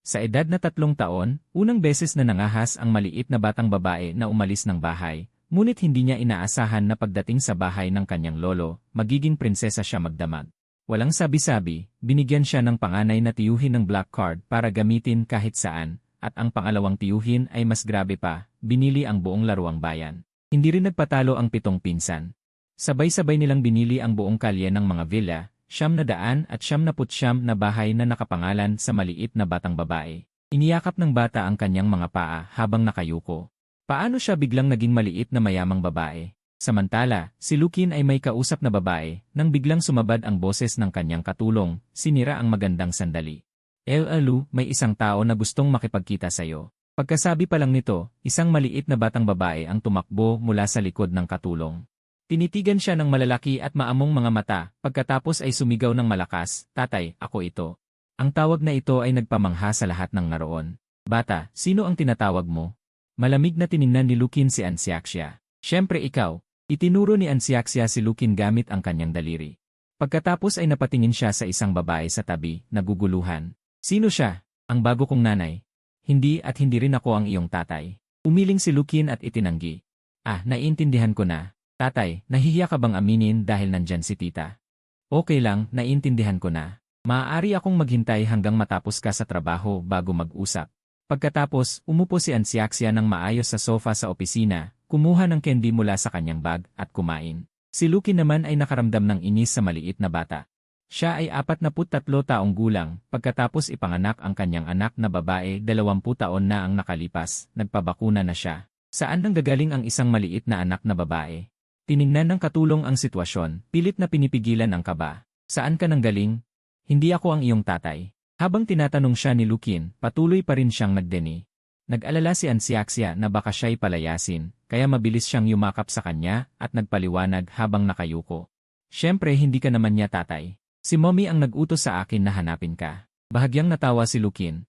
Sa edad na 3 taon, unang beses na nangahas ang maliit na batang babae na umalis ng bahay, ngunit hindi niya inaasahan na pagdating sa bahay ng kanyang lolo, magiging prinsesa siya magdamag. Walang sabi-sabi, binigyan siya ng panganay na tiyuhin ng black card para gamitin kahit saan, at ang pangalawang tiyuhin ay mas grabe pa, binili ang buong laruang bayan. Hindi rin nagpatalo ang 7 pinsan. Sabay-sabay nilang binili ang buong kalye ng mga villa, 900 at 99 na bahay na nakapangalan sa maliit na batang babae. Iniyakap ng bata ang kanyang mga paa habang nakayuko. Paano siya biglang naging maliit na mayamang babae? Samantala, si Lukin ay may kausap na babae, nang biglang sumabad ang boses ng kanyang katulong, sinira ang magandang sandali. Alu, may isang tao na gustong makipagkita sa'yo. Pagkasabi pa lang nito, isang maliit na batang babae ang tumakbo mula sa likod ng katulong. Tinitigan siya ng malalaki at maamong mga mata, pagkatapos ay sumigaw ng malakas, "Tatay, ako ito." Ang tawag na ito ay nagpamangha sa lahat ng naroon. "Bata, sino ang tinatawag mo?" Malamig na tiningnan ni Lukin si Ansiaxia. "Siyempre ikaw." Itinuro ni Ansiaxia si Lukin gamit ang kanyang daliri. Pagkatapos ay napatingin siya sa isang babae sa tabi, naguguluhan. "Sino siya?" "Ang bago kong nanay." "Hindi at hindi rin ako ang iyong tatay." Umiling si Lukin at itinanggi. Naiintindihan ko na. "Tatay, nahihiya ka bang aminin dahil nandyan si tita?" "Okay lang, naiintindihan ko na. Maaari akong maghintay hanggang matapos ka sa trabaho bago mag-usap." Pagkatapos, umupo si Ansiaxia ng maayos sa sofa sa opisina, kumuha ng candy mula sa kanyang bag at kumain. Si Lukin naman ay nakaramdam ng inis sa maliit na bata. Siya ay 43 taong gulang, pagkatapos ipanganak ang kanyang anak na babae 20 taon na ang nakalipas, nagpabakuna na siya. Saan nanggagaling ang isang maliit na anak na babae? Tiningnan ng katulong ang sitwasyon, pilit na pinipigilan ang kaba. "Saan ka nanggaling?" "Hindi ako ang iyong tatay." Habang tinatanong siya ni Lukin, patuloy pa rin siyang nagdeni. Nag-alala si Ansiaxia na baka siya'y palayasin, kaya mabilis siyang yumakap sa kanya at nagpaliwanag habang nakayuko. "Siyempre hindi ka naman niya tatay. Si Mommy ang nag-utos sa akin na hanapin ka." Bahagyang natawa si Lukin.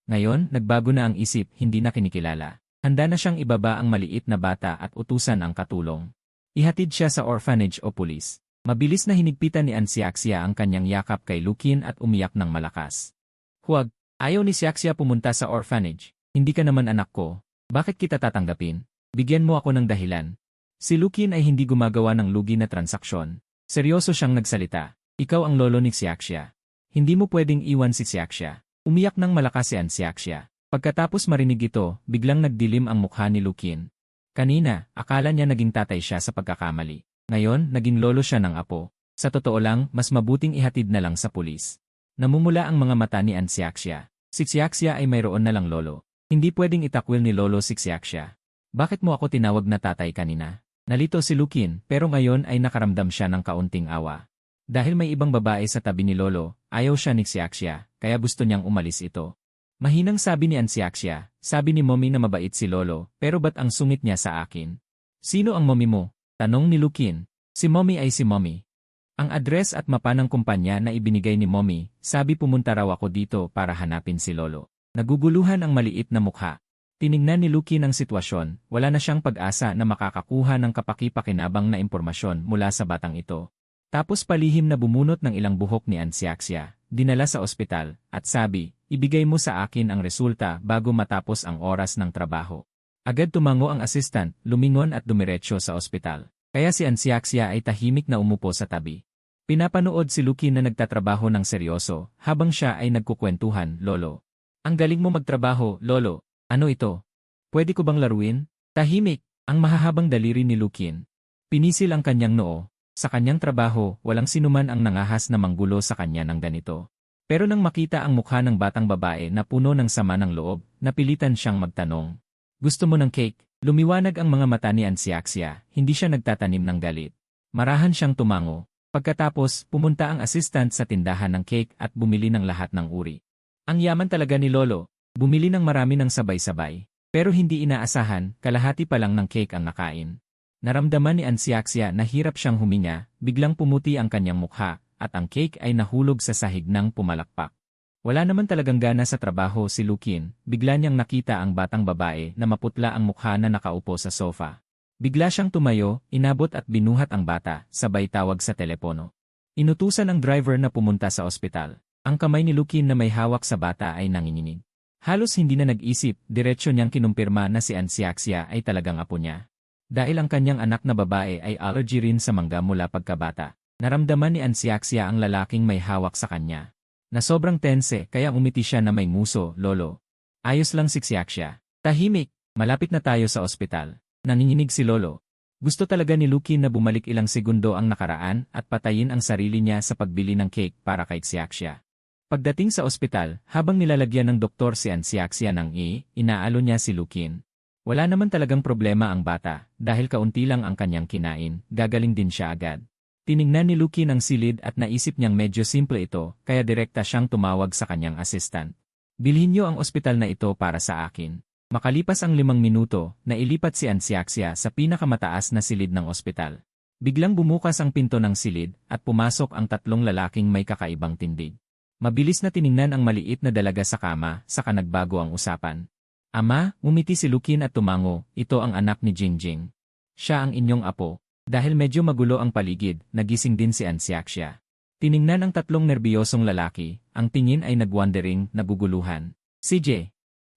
Ngayon, nagbago na ang isip, hindi na kinikilala. Handa na siyang ibaba ang maliit na bata at utusan ang katulong. Ihatid siya sa orphanage o pulis. Mabilis na hinigpitan ni Ansiaxia ang kanyang yakap kay Lukin at umiyak ng malakas. "Huwag, ayaw ni Siaxia pumunta sa orphanage. Hindi ka naman anak ko. Bakit kita tatanggapin? Bigyan mo ako ng dahilan." Si Lukin ay hindi gumagawa ng lugi na transaksyon. Seryoso siyang nagsalita. "Ikaw ang lolo ni Siaxia. Hindi mo pwedeng iwan si Siaxia." Umiyak ng malakas si Ansiaxia. Pagkatapos marinig ito, biglang nagdilim ang mukha ni Lukin. Kanina, akala niya naging tatay siya sa pagkakamali. Ngayon, naging lolo siya ng apo. Sa totoo lang, mas mabuting ihatid na lang sa pulis. Namumula ang mga mata ni Ansiaxia. Si Siaxia ay mayroon na lang lolo. Hindi pwedeng itakwil ni lolo si Siaxia. "Bakit mo ako tinawag na tatay kanina?" Nalito si Lukin, pero ngayon ay nakaramdam siya ng kaunting awa. Dahil may ibang babae sa tabi ni lolo, ayaw siya ni Siaxia, kaya gusto niyang umalis ito. Mahinang sabi ni Ansiaxia, "Sabi ni Mommy na mabait si lolo, pero ba't ang sungit niya sa akin?" "Sino ang mommy mo?" tanong ni Lukin. "Si Mommy ay si Mommy." Ang address at mapa ng kumpanya na ibinigay ni Mommy, sabi pumunta raw ako dito para hanapin si lolo. Naguguluhan ang maliit na mukha. Tiningnan ni Lukin ang sitwasyon, wala na siyang pag-asa na makakakuha ng kapaki-pakinabang na impormasyon mula sa batang ito. Tapos palihim na bumunot ng ilang buhok ni Ansiaxia, dinala sa ospital, at sabi, "Ibigay mo sa akin ang resulta bago matapos ang oras ng trabaho." Agad tumango ang assistant, lumingon at dumiretso sa ospital. Kaya si Ansiaxia ay tahimik na umupo sa tabi. Pinapanood si Lukin na nagtatrabaho ng seryoso, habang siya ay nagkukwentuhan, "Lolo. Ang galing mo magtrabaho, lolo. Ano ito? Pwede ko bang laruin?" Tahimik, ang mahahabang daliri ni Lukin. Pinisil ang kanyang noo. Sa kanyang trabaho, walang sinuman ang nangahas na manggulo sa kanya ng ganito. Pero nang makita ang mukha ng batang babae na puno ng sama ng loob, napilitan siyang magtanong. "Gusto mo ng cake?" Lumiwanag ang mga mata ni Ansiaxia, hindi siya nagtatanim ng galit. Marahan siyang tumango. Pagkatapos, pumunta ang assistant sa tindahan ng cake at bumili ng lahat ng uri. Ang yaman talaga ni lolo, bumili ng marami ng sabay-sabay. Pero hindi inaasahan, kalahati pa lang ng cake ang nakain. Naramdaman ni Ansiaxia na hirap siyang huminga, biglang pumuti ang kanyang mukha, at ang cake ay nahulog sa sahig ng pumalakpak. Wala naman talagang gana sa trabaho si Lukin, bigla niyang nakita ang batang babae na maputla ang mukha na nakaupo sa sofa. Bigla siyang tumayo, inabot at binuhat ang bata, sabay tawag sa telepono. Inutusan ang driver na pumunta sa ospital. Ang kamay ni Lukin na may hawak sa bata ay nanginginig. Halos hindi na nag-isip, diretsyo niyang kinumpirma na si Ansiaxia ay talagang apo niya. Dahil ang kanyang anak na babae ay allergy rin sa mangga mula pagkabata. Naramdaman ni Ansiaxia ang lalaking may hawak sa kanya. Na sobrang tense kaya umiti siya na may muso, lolo. Ayos lang si Xiaxia. Tahimik, malapit na tayo sa ospital. Nanginginig si lolo. Gusto talaga ni Lukin na bumalik ilang segundo ang nakaraan at patayin ang sarili niya sa pagbili ng cake para kay Xiaxia. Pagdating sa ospital, habang nilalagyan ng doktor si Ansiaxia ng inaalo niya si Lukin. Wala naman talagang problema ang bata, dahil kaunti lang ang kanyang kinain, gagaling din siya agad. Tiningnan ni Lukin ang silid at naisip niyang medyo simple ito, kaya direkta siyang tumawag sa kanyang assistant. Bilhin niyo ang ospital na ito para sa akin. Makalipas ang 5 minuto, nailipat si Ansiaxia sa pinakamataas na silid ng ospital. Biglang bumukas ang pinto ng silid at pumasok ang 3 lalaking may kakaibang tindig. Mabilis na tiningnan ang maliit na dalaga sa kama, saka nagbago ang usapan. Ama, umiti si Lukin at tumango, ito ang anak ni Jingjing. Siya ang inyong apo. Dahil medyo magulo ang paligid, nagising din si Ansiaxia. Tiningnan ang 3 nerbiyosong lalaki, ang tingin ay nagwandering, naguguluhan. CJ,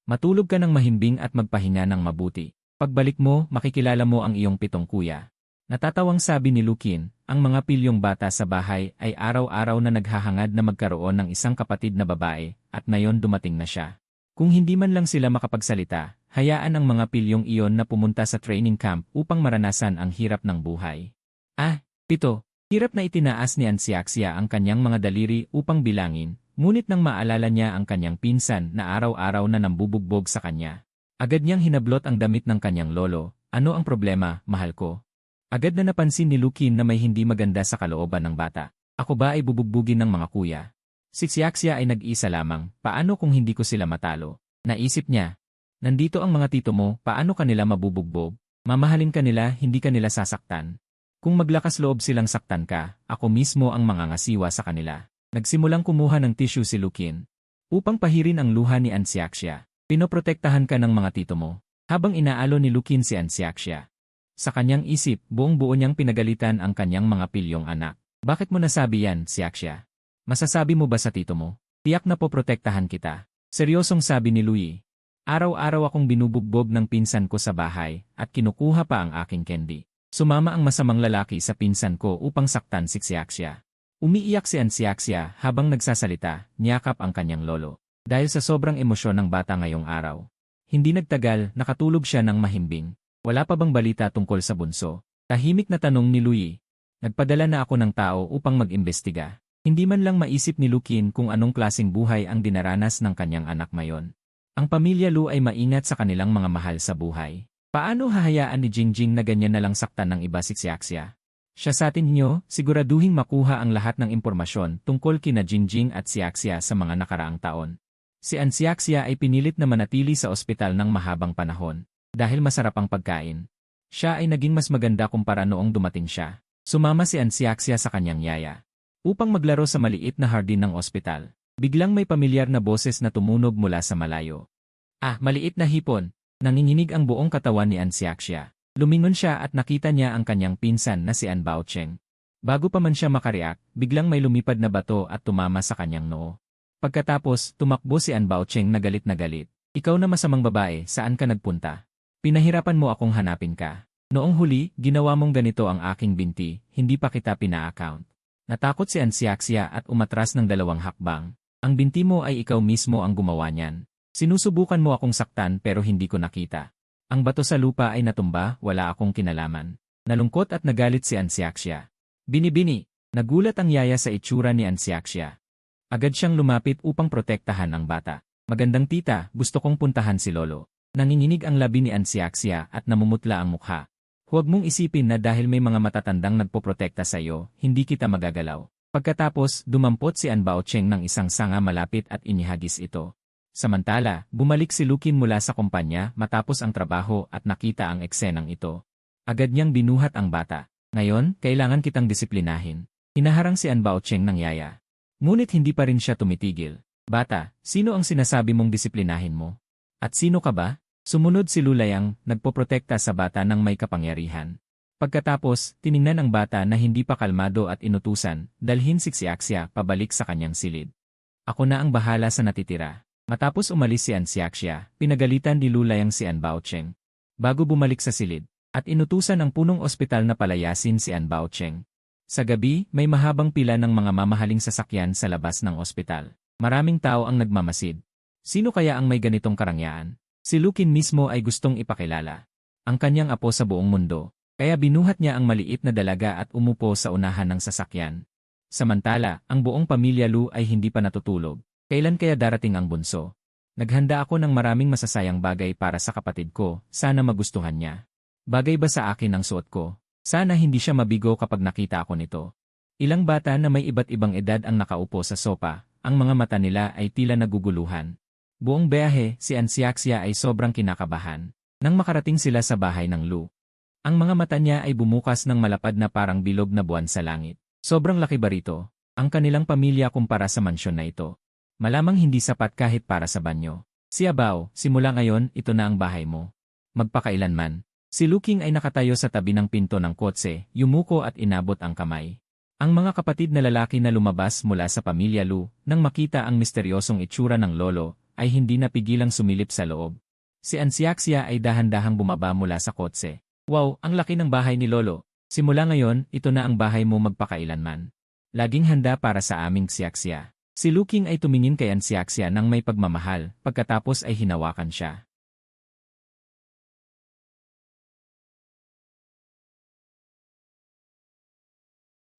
matulog ka ng mahimbing at magpahinga ng mabuti. Pagbalik mo, makikilala mo ang iyong 7 kuya. Natatawang sabi ni Lukin, ang mga pilyong bata sa bahay ay araw-araw na naghahangad na magkaroon ng isang kapatid na babae, at ngayon dumating na siya. Kung hindi man lang sila makapagsalita, hayaan ang mga pilyong iyon na pumunta sa training camp upang maranasan ang hirap ng buhay. 7. Hirap na itinaas ni Ansiaxia ang kanyang mga daliri upang bilangin, ngunit nang maalala niya ang kanyang pinsan na araw-araw na nambubugbog sa kanya. Agad niyang hinablot ang damit ng kanyang lolo. Ano ang problema, mahal ko? Agad na napansin ni Lukin na may hindi maganda sa kalooban ng bata. Ako ba ay bubugbugin ng mga kuya? Si Xiaxia ay nag-isa lamang, paano kung hindi ko sila matalo? Naisip niya. Nandito ang mga tito mo, paano kanila mabubugbog? Mamahalin kanila, hindi kanila sasaktan. Kung maglakas loob silang saktan ka, ako mismo ang mangangasiwa sa kanila. Nagsimulang kumuha ng tissue si Lukin. Upang pahirin ang luha ni Ansiaxia, pinoprotektahan ka ng mga tito mo. Habang inaalo ni Lukin si Ansiaxia. Sa kanyang isip, buong-buo niyang pinagalitan ang kanyang mga pilyong anak. Bakit mo nasabi yan, Xiaxia? Masasabi mo ba sa tito mo? Tiyak na poprotektahan kita. Seryosong sabi ni Louie. Araw-araw akong binubugbog ng pinsan ko sa bahay at kinukuha pa ang aking candy. Sumama ang masamang lalaki sa pinsan ko upang saktan si Xiaxia. Umiiyak si Ansiaxia habang nagsasalita, niyakap ang kanyang lolo. Dahil sa sobrang emosyon ng bata ngayong araw. Hindi nagtagal, nakatulog siya ng mahimbing. Wala pa bang balita tungkol sa bunso? Tahimik na tanong ni Louie. Nagpadala na ako ng tao upang mag-imbestiga. Hindi man lang maisip ni Lukin kung anong klaseng buhay ang dinaranas ng kanyang anak ngayon. Ang pamilya Lu ay maingat sa kanilang mga mahal sa buhay. Paano hahayaan ni Jingjing na ganyan na lang saktan ng iba si Xiaxia? Siya sa atin niyo, siguraduhing makuha ang lahat ng impormasyon tungkol kina Jingjing at Xiaxia sa mga nakaraang taon. Si Ansiaxia ay pinilit na manatili sa ospital ng mahabang panahon. Dahil masarap ang pagkain. Siya ay naging mas maganda kumpara noong dumating siya. Sumama si Ansiaxia sa kanyang yaya. Upang maglaro sa maliit na hardin ng ospital. Biglang may pamilyar na boses na tumunog mula sa malayo. Maliit na hipon. Nanginginig ang buong katawan ni Ansiaxia. Lumingon siya at nakita niya ang kanyang pinsan na si An Baocheng. Bago pa man siya makareact, biglang may lumipad na bato at tumama sa kanyang noo. Pagkatapos, tumakbo si An Baocheng na galit na galit. Ikaw na masamang babae, saan ka nagpunta? Pinahirapan mo akong hanapin ka. Noong huli, ginawa mong ganito ang aking binti, hindi pa kita pina-account. Natakot si Ansiaxia at umatras ng 2 hakbang. Ang binti mo ay ikaw mismo ang gumawa niyan. Sinusubukan mo akong saktan pero hindi ko nakita. Ang bato sa lupa ay natumba, wala akong kinalaman. Nalungkot at nagalit si Ansiaxia. Bini-bini, nagulat ang yaya sa itsura ni Ansiaxia. Agad siyang lumapit upang protektahan ang bata. Magandang tita, gusto kong puntahan si Lolo. Nanginginig ang labi ni Ansiaxia at namumutla ang mukha. Huwag mong isipin na dahil may mga matatandang nagpoprotekta sa iyo, hindi kita magagalaw. Pagkatapos, dumampot si An Baocheng ng isang sanga malapit at inihagis ito. Samantala, bumalik si Lukin mula sa kumpanya matapos ang trabaho at nakita ang eksenang ito. Agad niyang binuhat ang bata. Ngayon, kailangan kitang disiplinahin. Hinaharang si An Baocheng ng yaya. Ngunit hindi pa rin siya tumitigil. Bata, sino ang sinasabi mong disiplinahin mo? At sino ka ba? Sumunod si Lulayang, nagpoprotekta sa bata ng may kapangyarihan. Pagkatapos, tiningnan ang bata na hindi pa kalmado at inutusan, dalhin si Xiaxia pabalik sa kanyang silid. Ako na ang bahala sa natitira. Matapos umalis si Xiaxia, pinagalitan ni Lulayang si Baocheng. Bago bumalik sa silid, at inutusan ang punong ospital na palayasin si Baocheng. Sa gabi, may mahabang pila ng mga mamahaling sasakyan sa labas ng ospital. Maraming tao ang nagmamasid. Sino kaya ang may ganitong karangyaan? Si Lukin mismo ay gustong ipakilala ang kanyang apo sa buong mundo, kaya binuhat niya ang maliit na dalaga at umupo sa unahan ng sasakyan. Samantala, ang buong pamilya Lu ay hindi pa natutulog. Kailan kaya darating ang bunso? Naghanda ako ng maraming masasayang bagay para sa kapatid ko, sana magustuhan niya. Bagay ba sa akin ang suot ko? Sana hindi siya mabigo kapag nakita ako nito. Ilang bata na may iba't ibang edad ang nakaupo sa sopa, ang mga mata nila ay tila naguguluhan. Buong biyahe, si Xiaxia ay sobrang kinakabahan. Nang makarating sila sa bahay ng Lu, ang mga mata niya ay bumukas ng malapad na parang bilog na buwan sa langit. Sobrang laki ba rito? Ang kanilang pamilya kumpara sa mansyon na ito. Malamang hindi sapat kahit para sa banyo. Si Abao, simula ngayon, ito na ang bahay mo. Magpakailanman. Si Luking ay nakatayo sa tabi ng pinto ng kotse, yumuko at inabot ang kamay. Ang mga kapatid na lalaki na lumabas mula sa pamilya Lu, nang makita ang misteryosong itsura ng lolo, ay hindi napigilang sumilip sa loob. Si Xiaxia ay dahan-dahang bumaba mula sa kotse. Wow, ang laki ng bahay ni lolo. Simula ngayon, ito na ang bahay mo magpakailanman. Laging handa para sa aming Xiaxia. Si Luking ay tumingin kay Xiaxia ng may pagmamahal, pagkatapos ay hinawakan siya.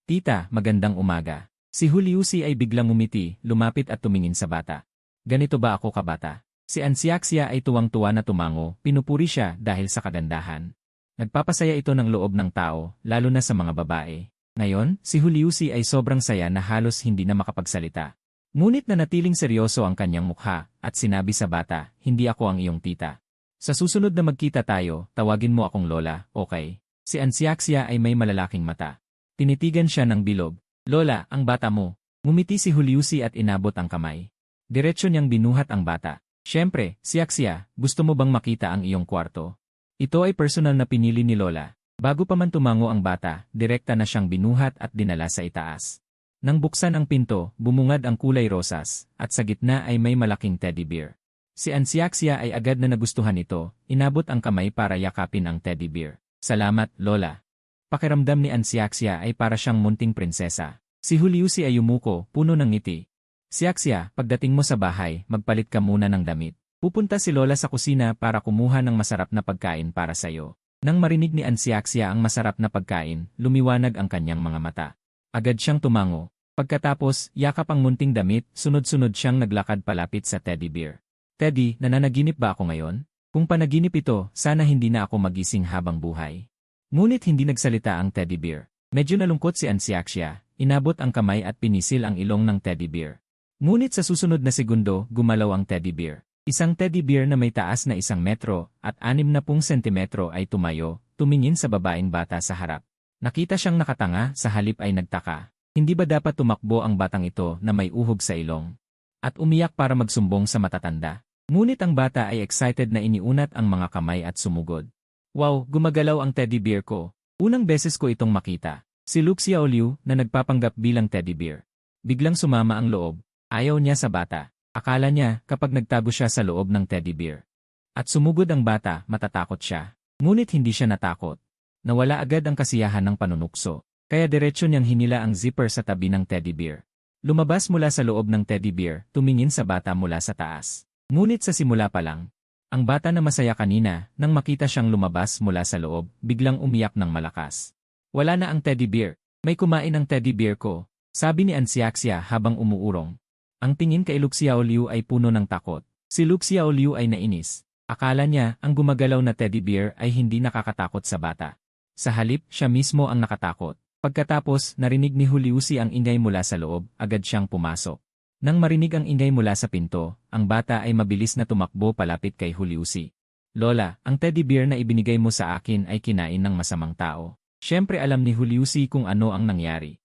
Tita, magandang umaga. Si Juliusi ay biglang umiti, lumapit at tumingin sa bata. Ganito ba ako kabata? Si Xiaxia ay tuwang-tuwa na tumango, pinupuri siya dahil sa kagandahan. Nagpapasaya ito ng loob ng tao, lalo na sa mga babae. Ngayon, si Juliusi ay sobrang saya na halos hindi na makapagsalita. Ngunit nanatiling seryoso ang kanyang mukha, at sinabi sa bata, hindi ako ang iyong tita. Sa susunod na magkita tayo, tawagin mo akong Lola, okay? Si Xiaxia ay may malalaking mata. Tinitigan siya ng bilog. Lola, ang bata mo. Ngumiti si Juliusi at inabot ang kamay. Diretso niyang binuhat ang bata. Siyempre, Xiaxia, gusto mo bang makita ang iyong kwarto? Ito ay personal na pinili ni Lola. Bago pa man tumango ang bata, direkta na siyang binuhat at dinala sa itaas. Nang buksan ang pinto, bumungad ang kulay rosas, at sa gitna ay may malaking teddy bear. Si Xiaxia ay agad na nagustuhan ito, inabot ang kamay para yakapin ang teddy bear. Salamat, Lola. Pakiramdam ni Xiaxia ay para siyang munting prinsesa. Si Juliusi ay yumuko, puno ng ngiti. Xiaxia, pagdating mo sa bahay, magpalit ka muna ng damit. Pupunta si Lola sa kusina para kumuha ng masarap na pagkain para sayo. Nang marinig ni Xiaxia ang masarap na pagkain, lumiwanag ang kanyang mga mata. Agad siyang tumango. Pagkatapos, yakap ang munting damit, sunod-sunod siyang naglakad palapit sa teddy bear. Teddy, nananaginip ba ako ngayon? Kung panaginip ito, sana hindi na ako magising habang buhay. Ngunit hindi nagsalita ang teddy bear. Medyo nalungkot si Xiaxia, inabot ang kamay at pinisil ang ilong ng teddy bear. Ngunit sa susunod na segundo, gumalaw ang teddy bear. Isang teddy bear na may taas na 1 metro at 60 sentimetro ay tumayo, tumingin sa babaeng bata sa harap. Nakita siyang nakatanga, sa halip ay nagtaka. Hindi ba dapat tumakbo ang batang ito na may uhog sa ilong? At umiyak para magsumbong sa matatanda. Ngunit ang bata ay excited na iniunat ang mga kamay at sumugod. Wow, gumagalaw ang teddy bear ko. Unang beses ko itong makita. Si Lu Xiaoliu na nagpapanggap bilang teddy bear. Biglang sumama ang loob. Ayaw niya sa bata. Akala niya kapag nagtago siya sa loob ng teddy bear. At sumugod ang bata, matatakot siya. Ngunit hindi siya natakot. Nawala agad ang kasiyahan ng panunukso. Kaya diretsyo niyang hinila ang zipper sa tabi ng teddy bear. Lumabas mula sa loob ng teddy bear, tumingin sa bata mula sa taas. Ngunit sa simula pa lang, ang bata na masaya kanina, nang makita siyang lumabas mula sa loob, biglang umiyak ng malakas. Wala na ang teddy bear. May kumain ang teddy bear ko, sabi ni Xiaxia habang umuurong. Ang tingin kay Lu Xiaoliu ay puno ng takot. Si Lu Xiaoliu ay nainis. Akala niya ang gumagalaw na teddy bear ay hindi nakakatakot sa bata. Sa halip, siya mismo ang nakatakot. Pagkatapos, narinig ni Juliusi ang ingay mula sa loob, agad siyang pumasok. Nang marinig ang ingay mula sa pinto, ang bata ay mabilis na tumakbo palapit kay Juliusi. Lola, ang teddy bear na ibinigay mo sa akin ay kinain ng masamang tao. Siyempre alam ni Juliusi kung ano ang nangyari.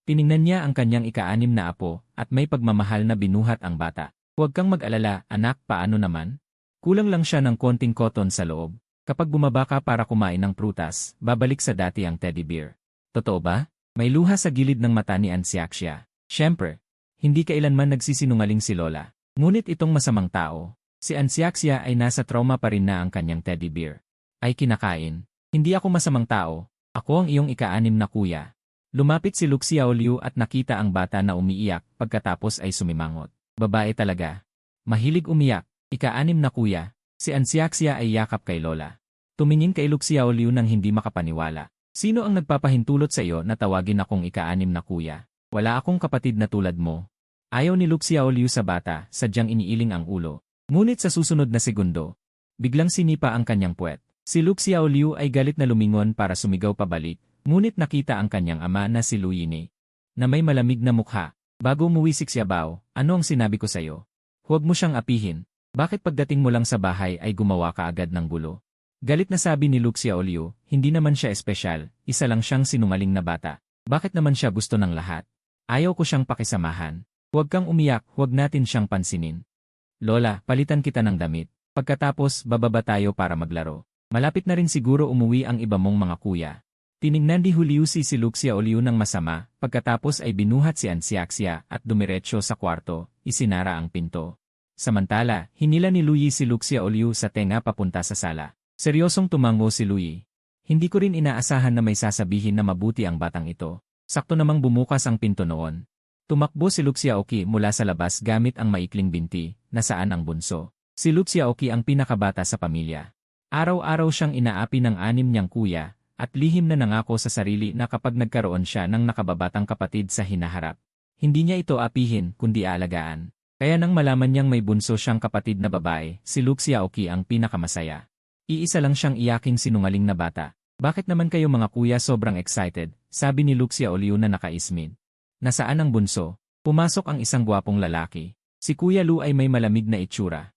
Tiningnan niya ang kanyang ika-6 na apo, at may pagmamahal na binuhat ang bata. Huwag kang mag-alala, anak, paano naman? Kulang lang siya ng konting cotton sa loob. Kapag bumaba ka para kumain ng prutas, babalik sa dati ang teddy bear. Totoo ba? May luha sa gilid ng mata ni Ansiaxia. Siyempre, hindi kailanman nagsisinungaling si Lola. Ngunit itong masamang tao, si Ansiaxia ay nasa trauma pa rin na ang kanyang teddy bear. Ay kinakain. Hindi ako masamang tao. Ako ang iyong ika-6 na kuya. Lumapit si Lu Xiaoliu at nakita ang bata na umiiyak pagkatapos ay sumimangot. Babae talaga. Mahilig umiyak. Ika-6 na kuya. Si Ansiaxia ay yakap kay Lola. Tumingin kay Lu Xiaoliu nang hindi makapaniwala. Sino ang nagpapahintulot sa iyo na tawagin akong ika-6 na kuya? Wala akong kapatid na tulad mo. Ayaw ni Lu Xiaoliu sa bata, sadyang iniiling ang ulo. Ngunit sa susunod na segundo, biglang sinipa ang kanyang puwet. Si Lu Xiaoliu ay galit na lumingon para sumigaw pabalik, ngunit nakita ang kanyang ama na si Lu Yini, na may malamig na mukha. Bago umuwi si Xiaobao, ano ang sinabi ko sa iyo? Huwag mo siyang apihin. Bakit pagdating mo lang sa bahay ay gumawa ka agad ng gulo? Galit na sabi ni Lu Xiaoliu, hindi naman siya espesyal, isa lang siyang sinungaling na bata. Bakit naman siya gusto ng lahat? Ayaw ko siyang pakisamahan. Huwag kang umiyak, huwag natin siyang pansinin. Lola, palitan kita ng damit. Pagkatapos, bababa tayo para maglaro. Malapit na rin siguro umuwi ang iba mong mga kuya. Tiningnan ni Juliusi si Lu Xiaoliu ng masama, pagkatapos ay binuhat si Ansiaxia at dumiretso sa kwarto, isinara ang pinto. Samantala, hinila ni Luyi si Lu Xiaoliu sa tenga papunta sa sala. Seryosong tumango si Luyi. Hindi ko rin inaasahan na may sasabihin na mabuti ang batang ito. Sakto namang bumukas ang pinto noon. Tumakbo si Lu Xiaoqi mula sa labas gamit ang maikling binti, nasaan ang bunso. Si Lu Xiaoqi ang pinakabata sa pamilya. Araw-araw siyang inaapi ng 6 niyang kuya, at lihim na nangako sa sarili na kapag nagkaroon siya ng nakababatang kapatid sa hinaharap, hindi niya ito apihin kundi aalagaan. Kaya nang malaman niyang may bunso siyang kapatid na babae, si Lu Xiaoqi ang pinakamasaya. Iisa lang siyang iyaking sinungaling na bata. Bakit naman kayo mga kuya sobrang excited? Sabi ni Lu Xiaoliu na nakaismid. Nasaan ang bunso? Pumasok ang isang gwapong lalaki. Si Kuya Lu ay may malamig na itsura.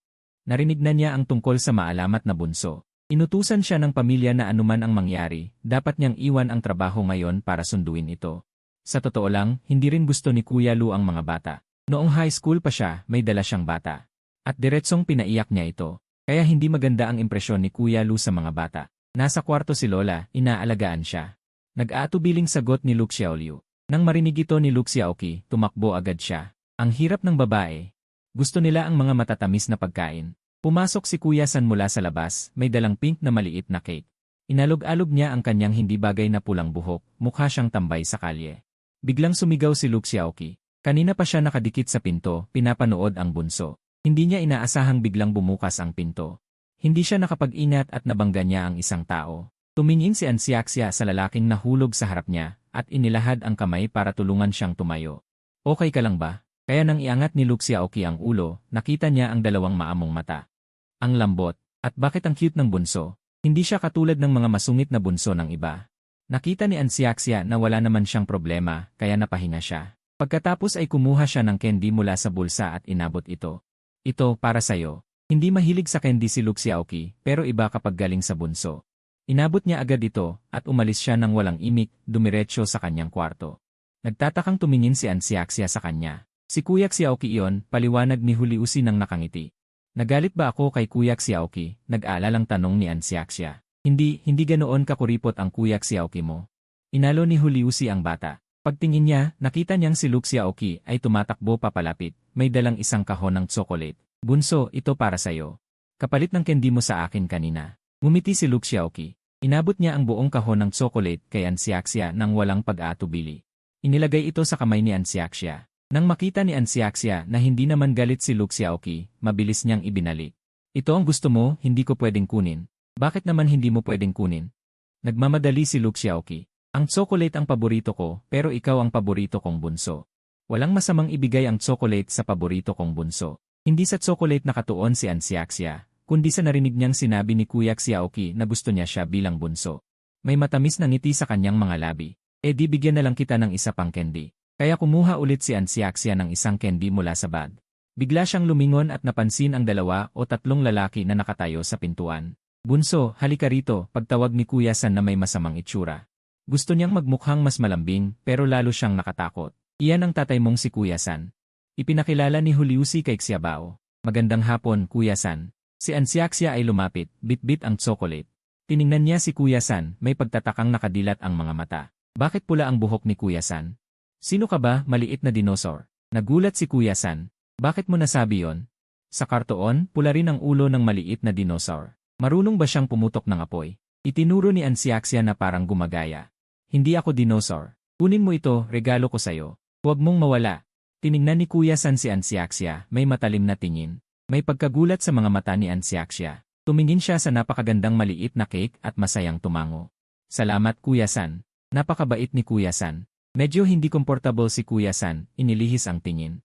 Narinig na niya ang tungkol sa maalamat na bunso. Inutusan siya ng pamilya na anuman ang mangyari, dapat niyang iwan ang trabaho ngayon para sunduin ito. Sa totoo lang, hindi rin gusto ni Kuya Lu ang mga bata. Noong high school pa siya, may dala siyang bata. At diretsong pinaiyak niya ito. Kaya hindi maganda ang impresyon ni Kuya Lu sa mga bata. Nasa kwarto si Lola, inaalagaan siya. Nag-aatubiling sagot ni Lu Xiaoliu. Nang marinig ito ni Lu Xiaoqi, tumakbo agad siya. Ang hirap ng babae. Gusto nila ang mga matatamis na pagkain. Pumasok si Kuya San mula sa labas, may dalang pink na maliit na cake. Inalog-alog niya ang kanyang hindi bagay na pulang buhok, mukha siyang tambay sa kalye. Biglang sumigaw si Lu Xiaoqi. Kanina pa siya nakadikit sa pinto, pinapanood ang bunso. Hindi niya inaasahang biglang bumukas ang pinto. Hindi siya nakapag-inat at nabangga niya ang isang tao. Tumingin si Ansiaxia sa lalaking nahulog sa harap niya, at inilahad ang kamay para tulungan siyang tumayo. Okay ka lang ba? Kaya nang iangat ni Lu Xiaoqi ang ulo, nakita niya ang dalawang maamong mata. Ang lambot, at bakit ang cute ng bunso? Hindi siya katulad ng mga masungit na bunso ng iba. Nakita ni Ansiaxia na wala naman siyang problema, kaya napahinga siya. Pagkatapos ay kumuha siya ng candy mula sa bulsa at inabot ito. Ito, para sa'yo. Hindi mahilig sa candy si Lu Xiaoqi, pero iba kapag galing sa bunso. Inabot niya agad ito, at umalis siya nang walang imik, dumiretso sa kanyang kwarto. Nagtatakang tumingin si Ansiaxia sa kanya. Si Kuya Xiaoqi iyon, paliwanag ni Juliusi nang nakangiti. Nagalit ba ako kay Kuya Xiaoqi? Nag-aalalang tanong ni Ansiaxia. Hindi ganoon kakuripot ang Kuya Xiaoqi mo. Inalo ni Juliusi ang bata. Pagtingin niya, nakita niyang si Lu Xiaoqi ay tumatakbo papalapit, may dalang isang kahon ng tsokolate. Bunso, ito para sa'yo. Kapalit ng candy mo sa akin kanina. Ngumiti si Lu Xiaoqi. Inabot niya ang buong kahon ng tsokolate kay Ansiaxia nang walang pag-aatubili. Inilagay ito sa kamay ni Ansiaxia. Nang makita ni Ansiaxia na hindi naman galit si Lu Xiaoqi, mabilis niyang ibinalik. Ito ang gusto mo, hindi ko pwedeng kunin. Bakit naman hindi mo pwedeng kunin? Nagmamadali si Lu Xiaoqi. Ang tsokolate ang paborito ko, pero ikaw ang paborito kong bunso. Walang masamang ibigay ang tsokolate sa paborito kong bunso. Hindi sa tsokolate nakatuon si Ansiaxia, kundi sa narinig niyang sinabi ni Kuya Xiaoqi na gusto niya siya bilang bunso. May matamis na ngiti sa kanyang mga labi. Di bigyan na lang kita ng isa pang candy. Kaya kumuha ulit si Ansiaxia ng isang candy mula sa bag. Bigla siyang lumingon at napansin ang 2 o 3 lalaki na nakatayo sa pintuan. Bunso, halika rito, pagtawag ni Kuya San na may masamang itsura. Gusto niyang magmukhang mas malambing, pero lalo siyang nakatakot. Iyan ang tatay mong si Kuya San. Ipinakilala ni Juliusi kay Xiaobao. Magandang hapon, Kuya San. Si Ansiaxia ay lumapit, bitbit ang tsokolate. Tiningnan niya si Kuya San, may pagtatakang nakadilat ang mga mata. Bakit pula ang buhok ni Kuya San? Sino ka ba, maliit na dinosaur? Nagulat si Kuya San. Bakit mo nasabi yon? Sa kartoon, pula rin ang ulo ng maliit na dinosaur. Marunong ba siyang pumutok ng apoy? Itinuro ni Ansiaxia na parang gumagaya. Hindi ako dinosaur. Kunin mo ito, regalo ko sa'yo. Huwag mong mawala. Tiningnan ni Kuya San si Ansiaxia, may matalim na tingin. May pagkagulat sa mga mata ni Ansiaxia. Tumingin siya sa napakagandang maliit na cake at masayang tumango. Salamat Kuya San. Napakabait ni Kuya San. Medyo hindi komportable si Kuya San, inilihis ang tingin.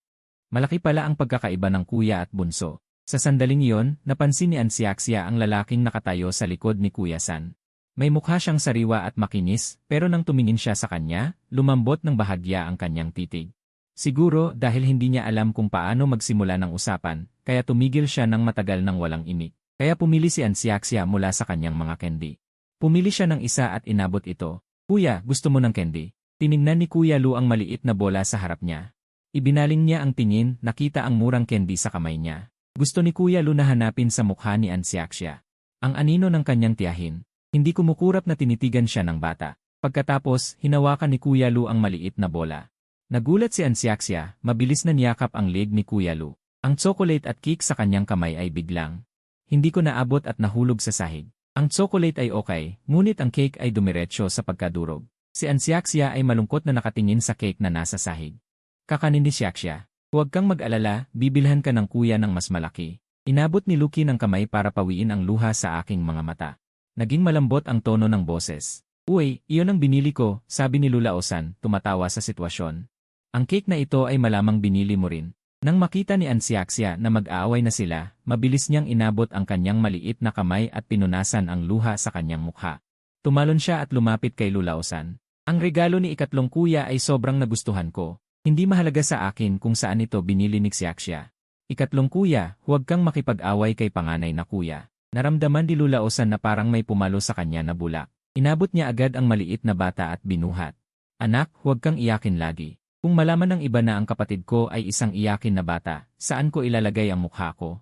Malaki pala ang pagkakaiba ng kuya at bunso. Sa sandaling iyon, napansin ni Ansiaxia ang lalaking nakatayo sa likod ni Kuya San. May mukha siyang sariwa at makinis, pero nang tumingin siya sa kanya, lumambot ng bahagya ang kanyang titig. Siguro dahil hindi niya alam kung paano magsimula ng usapan, kaya tumigil siya ng matagal nang walang imik. Kaya pumili si Ansiaxia mula sa kanyang mga candy. Pumili siya ng isa at inabot ito. Kuya, gusto mo ng candy? Tiningnan ni Kuya Lu ang maliit na bola sa harap niya. Ibinaling niya ang tingin, nakita ang murang candy sa kamay niya. Gusto ni Kuya Lu na hanapin sa mukha ni Ansiaxia. Ang anino ng kanyang tiyahin. Hindi kumukurap na tinitigan siya ng bata. Pagkatapos, hinawakan ni Kuya Lu ang maliit na bola. Nagulat si Ansiaxia, mabilis na niyakap ang leg ni Kuya Lu. Ang chocolate at cake sa kanyang kamay ay biglang. Hindi ko naabot at nahulog sa sahig. Ang chocolate ay okay, ngunit ang cake ay dumiretso sa pagkadurog. Si Ansiaxia ay malungkot na nakatingin sa cake na nasa sahig. Kakanin ni Xiaxia. Huwag kang mag-alala, bibilhan ka ng kuya ng mas malaki. Inabot ni Lucky ng kamay para pawiin ang luha sa aking mga mata. Naging malambot ang tono ng boses. Uy, iyon ang binili ko, sabi ni Lula Osan, tumatawa sa sitwasyon. Ang cake na ito ay malamang binili mo rin. Nang makita ni Ansiaxia na mag-aaway na sila, mabilis niyang inabot ang kanyang maliit na kamay at pinunasan ang luha sa kanyang mukha. Tumalon siya at lumapit kay Lula Osan. Ang regalo ni ikatlong kuya ay sobrang nagustuhan ko. Hindi mahalaga sa akin kung saan ito binili ni Xiaxia. Ikatlong kuya, huwag kang makipag-away kay panganay na kuya. Naramdaman ni Lula Osan na parang may pumalo sa kanya na bulak. Inabot niya agad ang maliit na bata at binuhat. Anak, huwag kang iyakin lagi. Kung malaman ng iba na ang kapatid ko ay isang iyakin na bata, saan ko ilalagay ang mukha ko?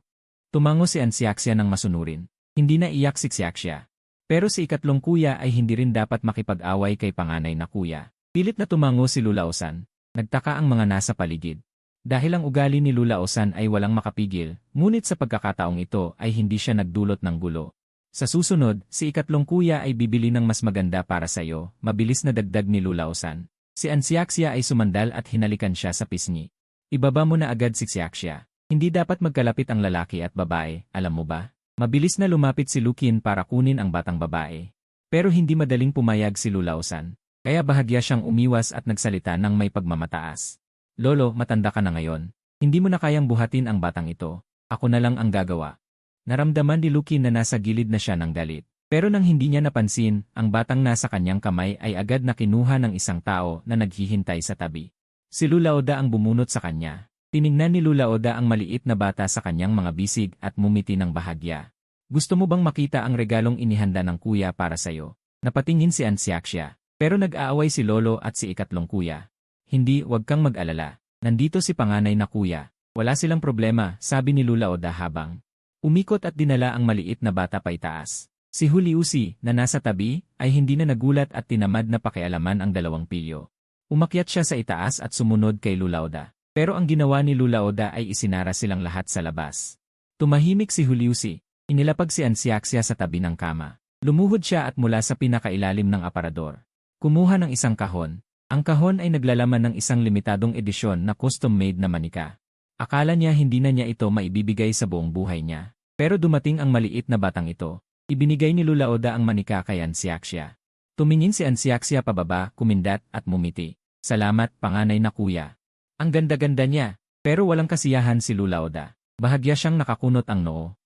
Tumango si Ansiaxia ng masunurin. Hindi na iyak si Xiaxia. Pero si ikatlong kuya ay hindi rin dapat makipag-away kay panganay na kuya. Pilit na tumango si Lula Osan. Nagtaka ang mga nasa paligid. Dahil ang ugali ni Lula Osan ay walang makapigil, ngunit sa pagkakataong ito ay hindi siya nagdulot ng gulo. Sa susunod, si ikatlong kuya ay bibili ng mas maganda para sa iyo, mabilis na dagdag ni Lula Osan. Si Ansiaxia ay sumandal at hinalikan siya sa pisngi. Ibaba mo na agad si Xiaxia. Hindi dapat magkalapit ang lalaki at babae, alam mo ba? Mabilis na lumapit si Lukin para kunin ang batang babae. Pero hindi madaling pumayag si Lula Osan. Kaya bahagya siyang umiwas at nagsalita ng may pagmamataas. Lolo, matanda ka na ngayon. Hindi mo na kayang buhatin ang batang ito. Ako na lang ang gagawa. Naramdaman ni Lukin na nasa gilid na siya ng galit. Pero nang hindi niya napansin, ang batang nasa kanyang kamay ay agad na kinuha ng isang tao na naghihintay sa tabi. Si Lula Oda ang bumunot sa kanya. Tiningnan ni Lula Oda ang maliit na bata sa kanyang mga bisig at mumiti ng bahagya. Gusto mo bang makita ang regalong inihanda ng kuya para sa'yo? Napatingin si Ansiaxia. Pero nag-aaway si Lolo at si ikatlong kuya. Hindi, wag kang mag-alala. Nandito si panganay na kuya. Wala silang problema, sabi ni Lula Oda habang umikot at dinala ang maliit na bata paitaas. Si Juliusi, na nasa tabi, ay hindi na nagulat at tinamad na pakialaman ang dalawang pilyo. Umakyat siya sa itaas at sumunod kay Lula Oda. Pero ang ginawa ni Lula Oda ay isinara silang lahat sa labas. Tumahimik si Juliusi. Inilapag si Ansiaxia sa tabi ng kama. Lumuhod siya at mula sa pinakailalim ng aparador. Kumuha ng isang kahon. Ang kahon ay naglalaman ng isang limitadong edisyon na custom-made na manika. Akala niya hindi na niya ito maibibigay sa buong buhay niya. Pero dumating ang maliit na batang ito. Ibinigay ni Lula Oda ang manika kay Ansiaxia. Tumingin si Ansiaxia pababa, kumindat at mumiti. Salamat, panganay na kuya. Ang ganda-ganda niya. Pero walang kasiyahan si Lula Oda. Bahagya siyang nakakunot ang noo.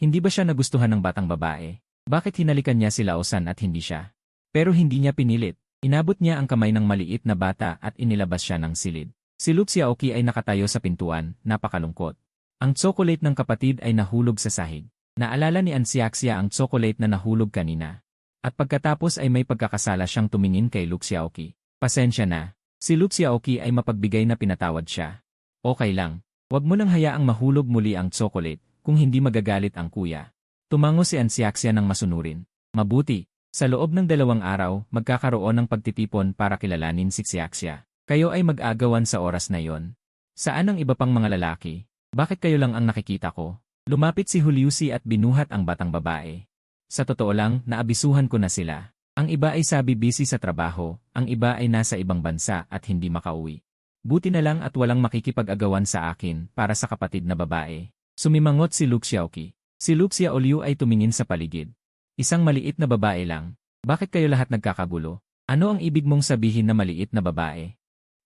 Hindi ba siya nagustuhan ng batang babae? Bakit hinalikan niya si Laosan at hindi siya? Pero hindi niya pinilit. Inabot niya ang kamay ng maliit na bata at inilabas siya ng silid. Si Luke Xiaoqi ay nakatayo sa pintuan, napakalungkot. Ang tsokolate ng kapatid ay nahulog sa sahig. Naalala ni Ansiaxia ang tsokolate na nahulog kanina. At pagkatapos ay may pagkakasala siyang tumingin kay Luke Xiaoqi. Pasensya na. Si Luke Xiaoqi ay mapagbigay na pinatawad siya. Okay lang. Huwag mo nang hayaang mahulog muli ang tsokolate. kung hindi magagalit ang kuya. Tumango si Ansiaxia ng masunurin. Mabuti. Sa loob ng 2 araw, magkakaroon ng pagtitipon para kilalanin si Xiaxia. Kayo ay mag-agawan sa oras na yon. Saan ang iba pang mga lalaki? Bakit kayo lang ang nakikita ko? Lumapit si Juliusi at binuhat ang batang babae. Sa totoo lang, naabisuhan ko na sila. Ang iba ay sabi busy sa trabaho, ang iba ay nasa ibang bansa at hindi makauwi. Buti na lang at walang makikipag-agawan sa akin para sa kapatid na babae. Sumimangot si Lu Xiaoqi. Si Lu Xiaoliu ay tumingin sa paligid. Isang maliit na babae lang. Bakit kayo lahat nagkakagulo? Ano ang ibig mong sabihin na maliit na babae?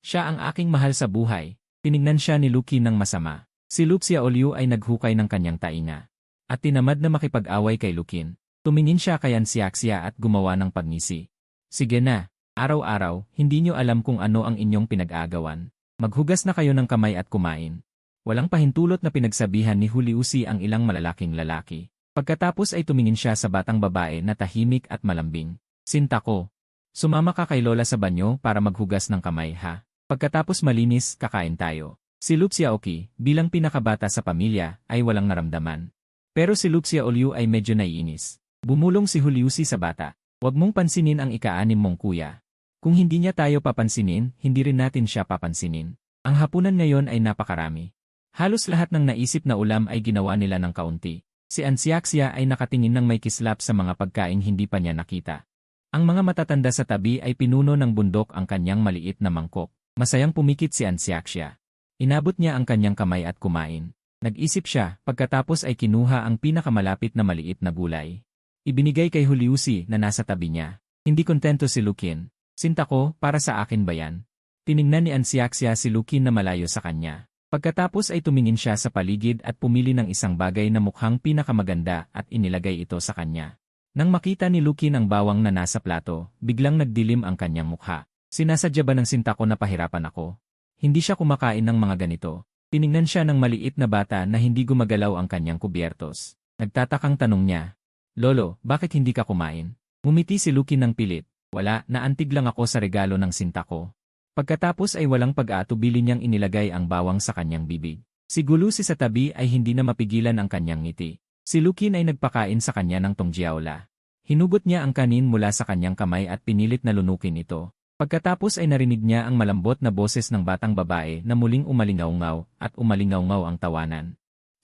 Siya ang aking mahal sa buhay. Tinignan siya ni Luki ng masama. Si Lu Xiaoliu ay naghukay ng kanyang tainga. At tinamad na makipag-away kay Lukin. Tumingin siya kay Ansiaxia at gumawa ng pagngisi. Sige na, araw-araw, hindi nyo alam kung ano ang inyong pinag-aagawan. Maghugas na kayo ng kamay at kumain. Walang pahintulot na pinagsabihan ni Juliusi ang ilang malalaking lalaki. Pagkatapos ay tumingin siya sa batang babae na tahimik at malambing. Sinta ko. Sumama ka kay Lola sa banyo para maghugas ng kamay ha. Pagkatapos malinis, kakain tayo. Si Lu Xiaoqi, bilang pinakabata sa pamilya, ay walang naramdaman. Pero si Lu Xiaoliu ay medyo naiinis. Bumulong si Juliusi sa bata. Huwag mong pansinin ang ika-6 mong kuya. Kung hindi niya tayo papansinin, hindi rin natin siya papansinin. Ang hapunan ngayon ay napakarami. Halos lahat ng naisip na ulam ay ginawa nila ng kaunti. Si Ansiaxia ay nakatingin ng may kislap sa mga pagkaing hindi pa niya nakita. Ang mga matatanda sa tabi ay pinuno ng bundok ang kanyang maliit na mangkok. Masayang pumikit si Ansiaxia. Inabot niya ang kanyang kamay at kumain. Nag-isip siya, pagkatapos ay kinuha ang pinakamalapit na maliit na gulay. Ibinigay kay Juliusi na nasa tabi niya. Hindi kontento si Lukin. Sinta ko, para sa akin ba yan? Tiningnan ni Ansiaxia si Lukin na malayo sa kanya. Pagkatapos ay tumingin siya sa paligid at pumili ng isang bagay na mukhang pinakamaganda at inilagay ito sa kanya. Nang makita ni Lukin ang bawang na nasa plato, biglang nagdilim ang kanyang mukha. Sinasadya ba ng sinta ko na pahirapan ako? Hindi siya kumakain ng mga ganito. Tiningnan siya ng maliit na bata na hindi gumagalaw ang kanyang kubyertos. Nagtatakang tanong niya, Lolo, bakit hindi ka kumain? Ngumiti si Lukin ng pilit. Wala, naantig lang ako sa regalo ng sinta ko. Pagkatapos ay walang pag-aatubili niyang inilagay ang bawang sa kanyang bibig. Si Gulusi sa tabi ay hindi na mapigilan ang kanyang ngiti. Si Lukin ay nagpakain sa kanya ng tongjiaola. Hinugot niya ang kanin mula sa kanyang kamay at pinilit na lunukin ito. Pagkatapos ay narinig niya ang malambot na boses ng batang babae na muling umalingaw-ngaw at umalingaw-ngaw ang tawanan.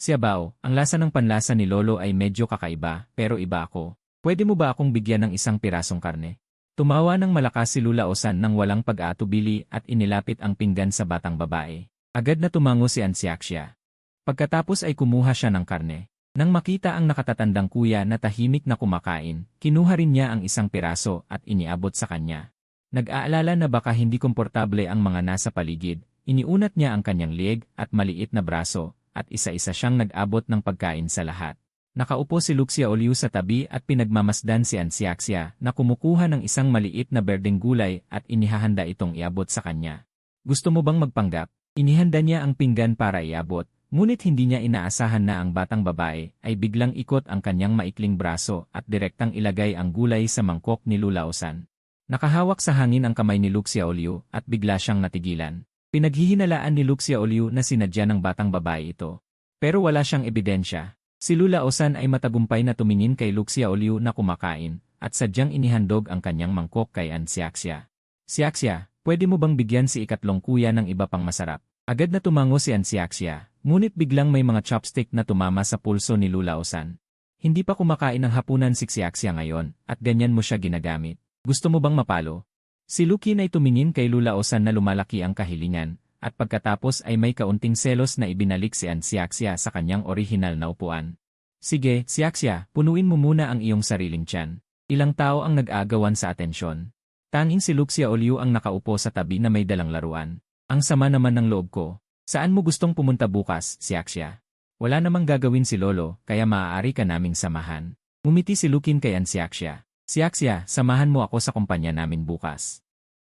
Siabaw, ang lasa ng panlasa ni Lolo ay medyo kakaiba, pero iba ako. Pwede mo ba akong bigyan ng isang pirasong karne? Tumawa ng malakas si Lula Osan nang walang pag-aatubili at inilapit ang pinggan sa batang babae. Agad na tumango si Ansiaxia. Pagkatapos ay kumuha siya ng karne. Nang makita ang nakatatandang kuya na tahimik na kumakain, kinuha rin niya ang isang piraso at iniabot sa kanya. Nag-aalala na baka hindi komportable ang mga nasa paligid, iniunat niya ang kanyang lieg at maliit na braso, at isa-isa siyang nag-abot ng pagkain sa lahat. Nakaupo si Lu Xiaoliu sa tabi at pinagmamasdan si Ansiaxia na kumukuha ng isang maliit na berdeng gulay at inihahanda itong iabot sa kanya. Gusto mo bang magpanggap? Inihanda niya ang pinggan para iabot, ngunit hindi niya inaasahan na ang batang babae ay biglang ikot ang kanyang maikling braso at direktang ilagay ang gulay sa mangkok ni Lula Osan. Nakahawak sa hangin ang kamay ni Lu Xiaoliu at bigla siyang natigilan. Pinaghihinalaan ni Lu Xiaoliu na sinadya ng batang babae ito. Pero wala siyang ebidensya. Si Lula Osan ay matagumpay na tumingin kay Lu Xiaoliu na kumakain at sadyang inihandog ang kanyang mangkok kay Ansiaxia. Siaxia, pwede mo bang bigyan si ikatlong kuya ng iba pang masarap? Agad na tumango si Ansiaxia, ngunit biglang may mga chopstick na tumama sa pulso ni Lula Osan. Hindi pa kumakain ng hapunan si Siaxia ngayon at ganyan mo siya ginagamit. Gusto mo bang mapalo? Si Lukin ay tumingin kay Lula Osan na lumalaki ang kahilingan, at pagkatapos ay may kaunting selos na ibinalik si Ansiaxia sa kanyang orihinal na upuan. Sige, Siaxia, punuin mo muna ang iyong sariling tiyan. Ilang tao ang nag-aagawan sa atensyon. Tanging si Lu Xiaoliu ang nakaupo sa tabi na may dalang laruan. Ang sama naman ng loob ko. Saan mo gustong pumunta bukas, Siaxia? Wala namang gagawin si Lolo, kaya maaari ka naming samahan. Ngumiti si Lukin kay Ansiaxia. Siaxia, samahan mo ako sa kumpanya namin bukas.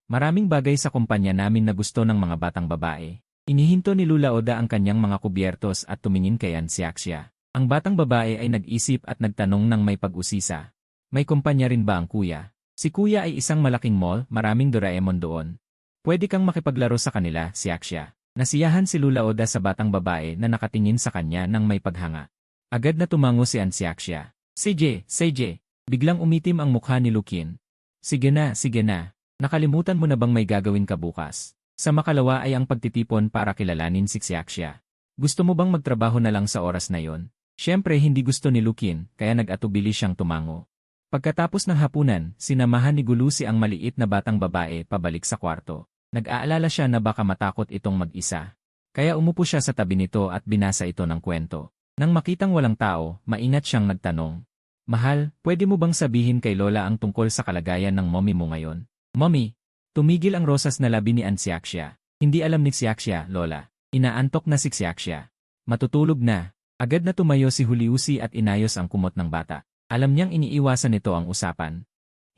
Maraming bagay sa kumpanya namin na gusto ng mga batang babae. Inihinto ni Lula Oda ang kanyang mga kubyertos at tumingin kay Ansiaxia. Ang batang babae ay nag-isip at nagtanong ng may pag-usisa. May kumpanya rin ba ang kuya? Si kuya ay isang malaking mall, maraming Doraemon doon. Pwede kang makipaglaro sa kanila, Siaxia. Nasiyahan si Lula Oda sa batang babae na nakatingin sa kanya ng may paghanga. Agad na tumango si Ansiaksya. CJ. Biglang umitim ang mukha ni Lukin. Sige na. Nakalimutan mo na bang may gagawin ka bukas? Sa makalawa ay ang pagtitipon para kilalanin si Xiaxia. Gusto mo bang magtrabaho na lang sa oras na yon? Siyempre hindi gusto ni Lukin, kaya nag-atubili siyang tumango. Pagkatapos ng hapunan, sinamahan ni Gulusi ang maliit na batang babae pabalik sa kwarto. Nag-aalala siya na baka matakot itong mag-isa. Kaya umupo siya sa tabi nito at binasa ito ng kwento. Nang makitang walang tao, maingat siyang nagtanong. Mahal, pwede mo bang sabihin kay Lola ang tungkol sa kalagayan ng mommy mo ngayon? Mommy! Tumigil ang rosas na labi ni Ansiaksya. Hindi alam ni Xiaxia, Lola. Inaantok na si Xiaxia. Matutulog na. Agad na tumayo si Juliusi at inayos ang kumot ng bata. Alam niyang iniiwasan nito ang usapan.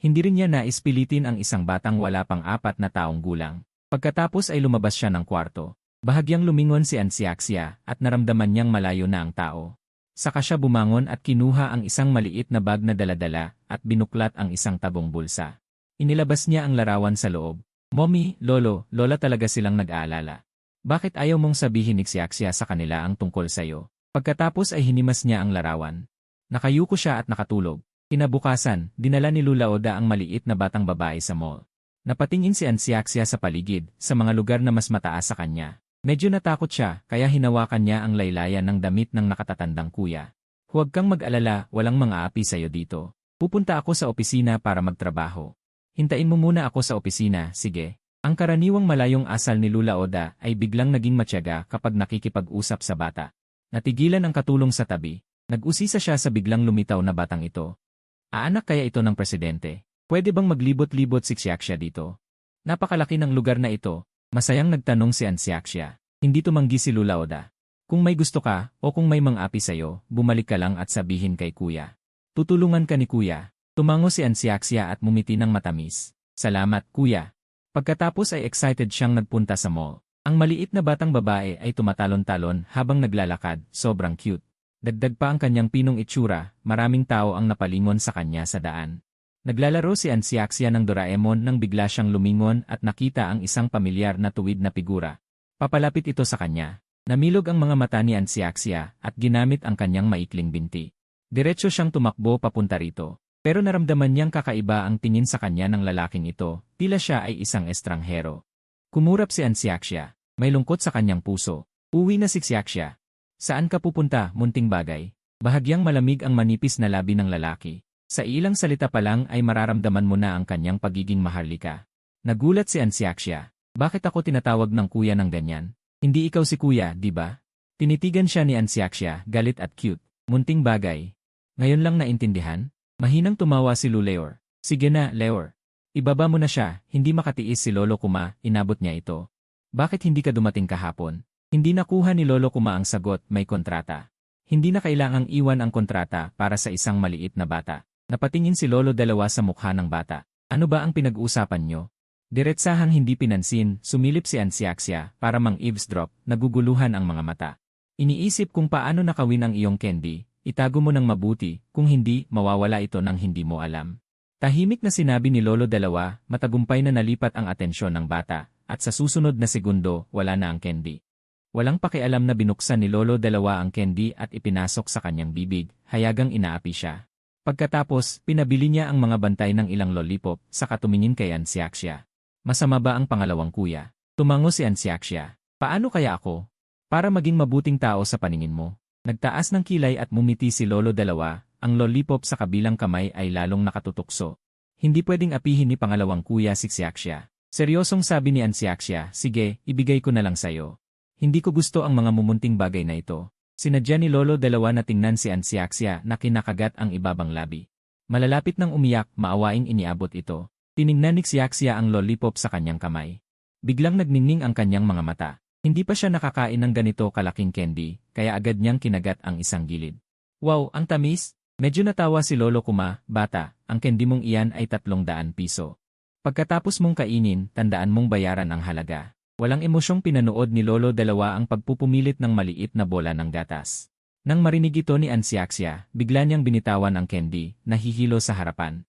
Hindi rin niya nais pilitin ang isang batang wala pang 4 na taong gulang. Pagkatapos ay lumabas siya ng kwarto. Bahagyang lumingon si Ansiaksya at naramdaman niyang malayo na ang tao. Saka siya bumangon at kinuha ang isang maliit na bag na daladala at binuklat ang isang tabong bulsa. Inilabas niya ang larawan sa loob. Mommy, Lolo, Lola talaga silang nag-aalala. Bakit ayaw mong sabihin ni Xiaxia sa kanila ang tungkol sa'yo? Pagkatapos ay hinimas niya ang larawan. Nakayuko siya at nakatulog. Kinabukasan, dinala ni Lula Oda ang maliit na batang babae sa mall. Napatingin si Ansiaksya sa paligid, sa mga lugar na mas mataas sa kanya. Medyo natakot siya, kaya hinawakan niya ang laylayan ng damit ng nakatatandang kuya. Huwag kang mag-alala, walang mga api sa'yo dito. Pupunta ako sa opisina para magtrabaho. Hintayin mo muna ako sa opisina, sige. Ang karaniwang malayong asal ni Lula Oda ay biglang naging matyaga kapag nakikipag-usap sa bata. Natigilan ang katulong sa tabi. Nag-usisa siya sa biglang lumitaw na batang ito. Aanak kaya ito ng presidente? Pwede bang maglibot-libot si Xiaxia dito? Napakalaki ng lugar na ito. Masayang nagtanong si Ansiaksya. Hindi tumanggi si Lula Oda. Kung may gusto ka, o kung may mang-api sa'yo, bumalik ka lang at sabihin kay kuya. Tutulungan ka ni kuya. Tumango si Ansiaksya at mumiti ng matamis. Salamat, kuya. Pagkatapos ay excited siyang nagpunta sa mall. Ang maliit na batang babae ay tumatalon-talon habang naglalakad, sobrang cute. Dagdag pa ang kanyang pinong itsura, maraming tao ang napalingon sa kanya sa daan. Naglalaro si Ansiaksya ng Doraemon nang bigla siyang lumingon at nakita ang isang pamilyar na tuwid na figura. Papalapit ito sa kanya. Namilog ang mga mata ni Ansiaksya at ginamit ang kanyang maikling binti. Diretso siyang tumakbo papunta rito. Pero naramdaman niyang kakaiba ang tingin sa kanya ng lalaking ito, tila siya ay isang estranghero. Kumurap si Ansiaksya. May lungkot sa kanyang puso. Uwi na si Xiaxia. Saan ka pupunta, munting bagay? Bahagyang malamig ang manipis na labi ng lalaki. Sa ilang salita pa lang ay mararamdaman mo na ang kanyang pagiging maharlika. Nagulat si Ansiaksya. Bakit ako tinatawag ng kuya ng ganyan? Hindi ikaw si kuya, di ba? Tinitigan siya ni Ansiaksya, galit at cute. Munting bagay. Ngayon lang naintindihan? Mahinang tumawa si Luleor. Sige na, Leor. Ibaba mo na siya, hindi makatiis si Lolo Kuma, inabot niya ito. Bakit hindi ka dumating kahapon? Hindi nakuha ni Lolo Kuma ang sagot, may kontrata. Hindi na kailangang iwan ang kontrata para sa isang maliit na bata. Napatingin si Lolo Dalawa sa mukha ng bata. Ano ba ang pinag-uusapan nyo? Diretsahang hindi pinansin, sumilip si Ansiaksya para mang-eavesdrop, naguguluhan ang mga mata. Iniisip kung paano nakawin ang iyong candy, itago mo ng mabuti, kung hindi, mawawala ito ng hindi mo alam. Tahimik na sinabi ni Lolo Dalawa, matagumpay na nalipat ang atensyon ng bata, at sa susunod na segundo, wala na ang candy. Walang pakialam na binuksan ni Lolo Dalawa ang candy at ipinasok sa kanyang bibig, hayagang inaapi siya. Pagkatapos, pinabili niya ang mga bantay ng ilang lollipop, saka tumingin kay Ansiaksya. Masama ba ang pangalawang kuya? Tumango si Ansiaksya. Paano kaya ako? Para maging mabuting tao sa paningin mo. Nagtaas ng kilay at mumiti si Lolo Dalawa, ang lollipop sa kabilang kamay ay lalong nakatutukso. Hindi pwedeng apihin ni pangalawang kuya si Xiaxia. Seryosong sabi ni Ansiaksya, sige, ibigay ko na lang sayo. Hindi ko gusto ang mga mumunting bagay na ito. Sinadya ni Lolo Dalawa na tingnan si Ansiaksya na kinakagat ang ibabang labi. Malalapit nang umiyak, maawaing iniabot ito. Tiningnan ni Xiaxia ang lollipop sa kanyang kamay. Biglang nagningning ang kanyang mga mata. Hindi pa siya nakakain ng ganito kalaking candy, kaya agad niyang kinagat ang isang gilid. Wow, ang tamis! Medyo natawa si Lolo Kuma, bata, ang candy mong iyan ay 300 piso. Pagkatapos mong kainin, tandaan mong bayaran ang halaga. Walang emosyong pinanood ni Lolo Dalawa ang pagpupumilit ng maliit na bola ng gatas. Nang marinig ito ni Ansiaksya, bigla niyang binitawan ang candy, nahihilo sa harapan.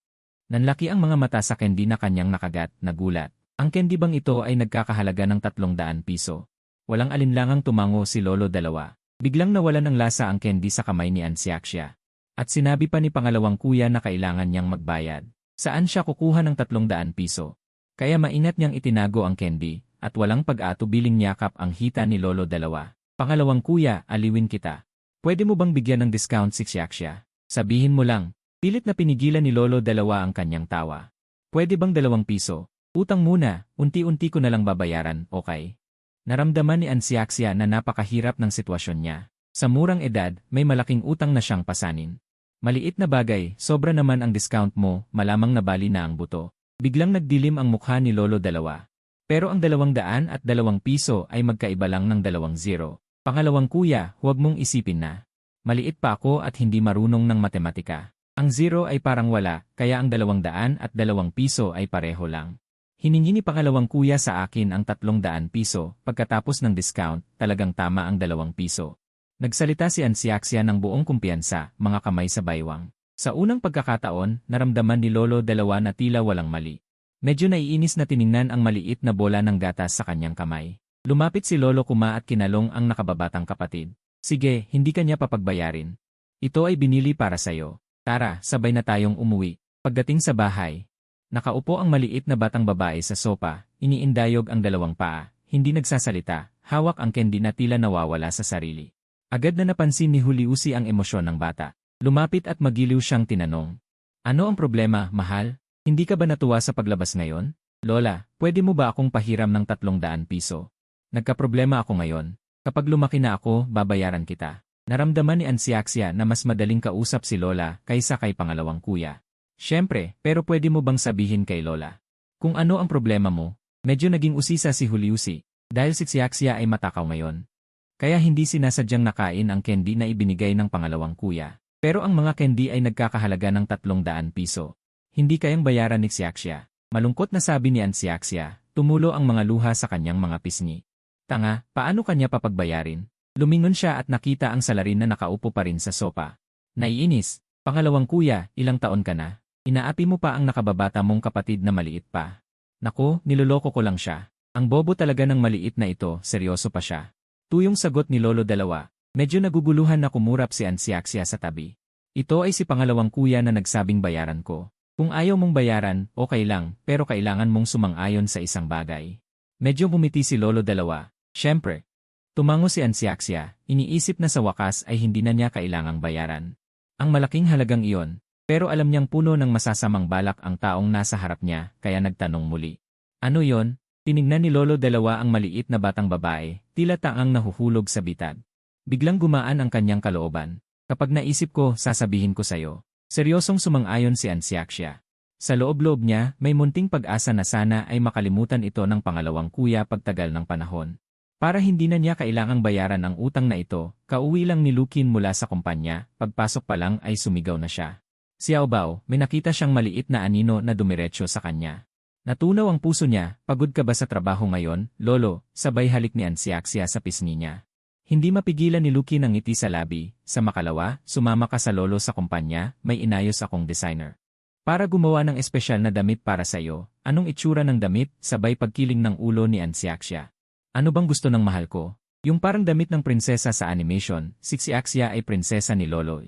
Nanlaki ang mga mata sa candy na kanyang nakagat, nagulat. Ang candy bang ito ay nagkakahalaga ng 300 piso? Walang alinlangang tumango si Lolo Dalawa. Biglang nawalan ng lasa ang candy sa kamay ni Ansiaksya. At sinabi pa ni pangalawang kuya na kailangan niyang magbayad. Saan siya kukuha ng 300 piso? Kaya maingat niyang itinago ang candy, at walang pag-atubiling niyakap ang hita ni Lolo dalawa. Pangalawang kuya, aliwin kita. Pwede mo bang bigyan ng discount si Xiaxia? Sabihin mo lang. Pilit na pinigilan ni Lolo dalawa ang kanyang tawa. Pwede bang 2 piso? Utang muna, unti-unti ko na lang babayaran, okay? Naramdaman ni Ansiaksya na napakahirap ng sitwasyon niya. Sa murang edad, may malaking utang na siyang pasanin. Maliit na bagay, sobra naman ang discount mo, malamang nabali na ang buto. Biglang nagdilim ang mukha ni Lolo dalawa. Pero ang 200 at 2 piso ay magkaiba lang ng 2 zero. Pangalawang kuya, huwag mong isipin na. Maliit pa ako at hindi marunong ng matematika. Ang 0 ay parang wala, kaya ang 200 at 2 piso ay pareho lang. Hiningi ni pangalawang kuya sa akin ang 300 piso, pagkatapos ng discount, talagang tama ang 2 piso. Nagsalita si Ansiaksya ng buong kumpiyansa, mga kamay sa baywang. Sa unang pagkakataon, naramdaman ni Lolo dalawa na tila walang mali. Medyo naiinis na tiningnan ang maliit na bola ng gatas sa kanyang kamay. Lumapit si Lolo Kuma at kinalong ang nakababatang kapatid. Sige, hindi kanya papagbayarin. Ito ay binili para sayo. Tara, sabay na tayong umuwi. Pagdating sa bahay, nakaupo ang maliit na batang babae sa sopa, iniindayog ang 2 paa, hindi nagsasalita, hawak ang candy na tila nawawala sa sarili. Agad na napansin ni Juliusi ang emosyon ng bata. Lumapit at magiliw siyang tinanong. Ano ang problema, mahal? Hindi ka ba natuwa sa paglabas ngayon? Lola, pwede mo ba akong pahiram ng 300 piso? Nagkaproblema ako ngayon. Kapag lumaki na ako, babayaran kita. Naramdaman ni Ansiaksya na mas madaling kausap si Lola kaysa kay pangalawang kuya. Siyempre, pero pwede mo bang sabihin kay Lola? Kung ano ang problema mo? Medyo naging usisa si Juliusi dahil si Xiaxia ay matakaw ngayon. Kaya hindi sinasadyang nakain ang candy na ibinigay ng pangalawang kuya. Pero ang mga candy ay nagkakahalaga ng 300 piso. Hindi kayang bayaran ni Xiaxia. Malungkot na sabi ni Ansiaksya, tumulo ang mga luha sa kanyang mga pisngi. Tanga, paano kanya papagbayarin? Lumingon siya at nakita ang salarin na nakaupo pa rin sa sopa. Naiinis, pangalawang kuya, ilang taon ka na? Inaapi mo pa ang nakababata mong kapatid na maliit pa. Naku, niloloko ko lang siya. Ang bobo talaga ng maliit na ito, seryoso pa siya. Tuyong sagot ni Lolo dalawa. Medyo naguguluhan na kumurap si Ansiaksya sa tabi. Ito ay si pangalawang kuya na nagsabing bayaran ko. Kung ayaw mong bayaran, okay lang, pero kailangan mong sumang-ayon sa isang bagay. Medyo bumiti si Lolo dalawa. Siyempre. Tumango si Ansiaksya, iniisip na sa wakas ay hindi na niya kailangang bayaran. Ang malaking halagang iyon, pero alam niyang puno ng masasamang balak ang taong nasa harap niya, kaya nagtanong muli. Ano yon? Tinignan ni Lolo dalawa ang maliit na batang babae, tila taang nahuhulog sa bitad. Biglang gumaan ang kanyang kalooban. Kapag naisip ko, sasabihin ko sayo. Seryosong sumang-ayon si Ansiaksya. Sa loob-loob niya, may munting pag-asa na sana ay makalimutan ito ng pangalawang kuya pagtagal ng panahon. Para hindi na niya kailangang bayaran ang utang na ito, kauwi lang ni Lukin mula sa kumpanya, pagpasok pa lang ay sumigaw na siya. Xiao Bao, may nakita siyang maliit na anino na dumiretso sa kanya. Natunaw ang puso niya, pagod ka ba sa trabaho ngayon, Lolo? Sabay halik ni Ansiaksya sa pisngi niya. Hindi mapigilan ni Lukin ang ngiti sa labi. Sa makalawa, sumama ka sa Lolo sa kumpanya, may inayos akong designer. Para gumawa ng espesyal na damit para sa'yo, anong itsura ng damit? Sabay pagkiling ng ulo ni Ansiaksya. Ano bang gusto ng mahal ko? Yung parang damit ng prinsesa sa animation, si Xiaxia ay prinsesa ni Lolo.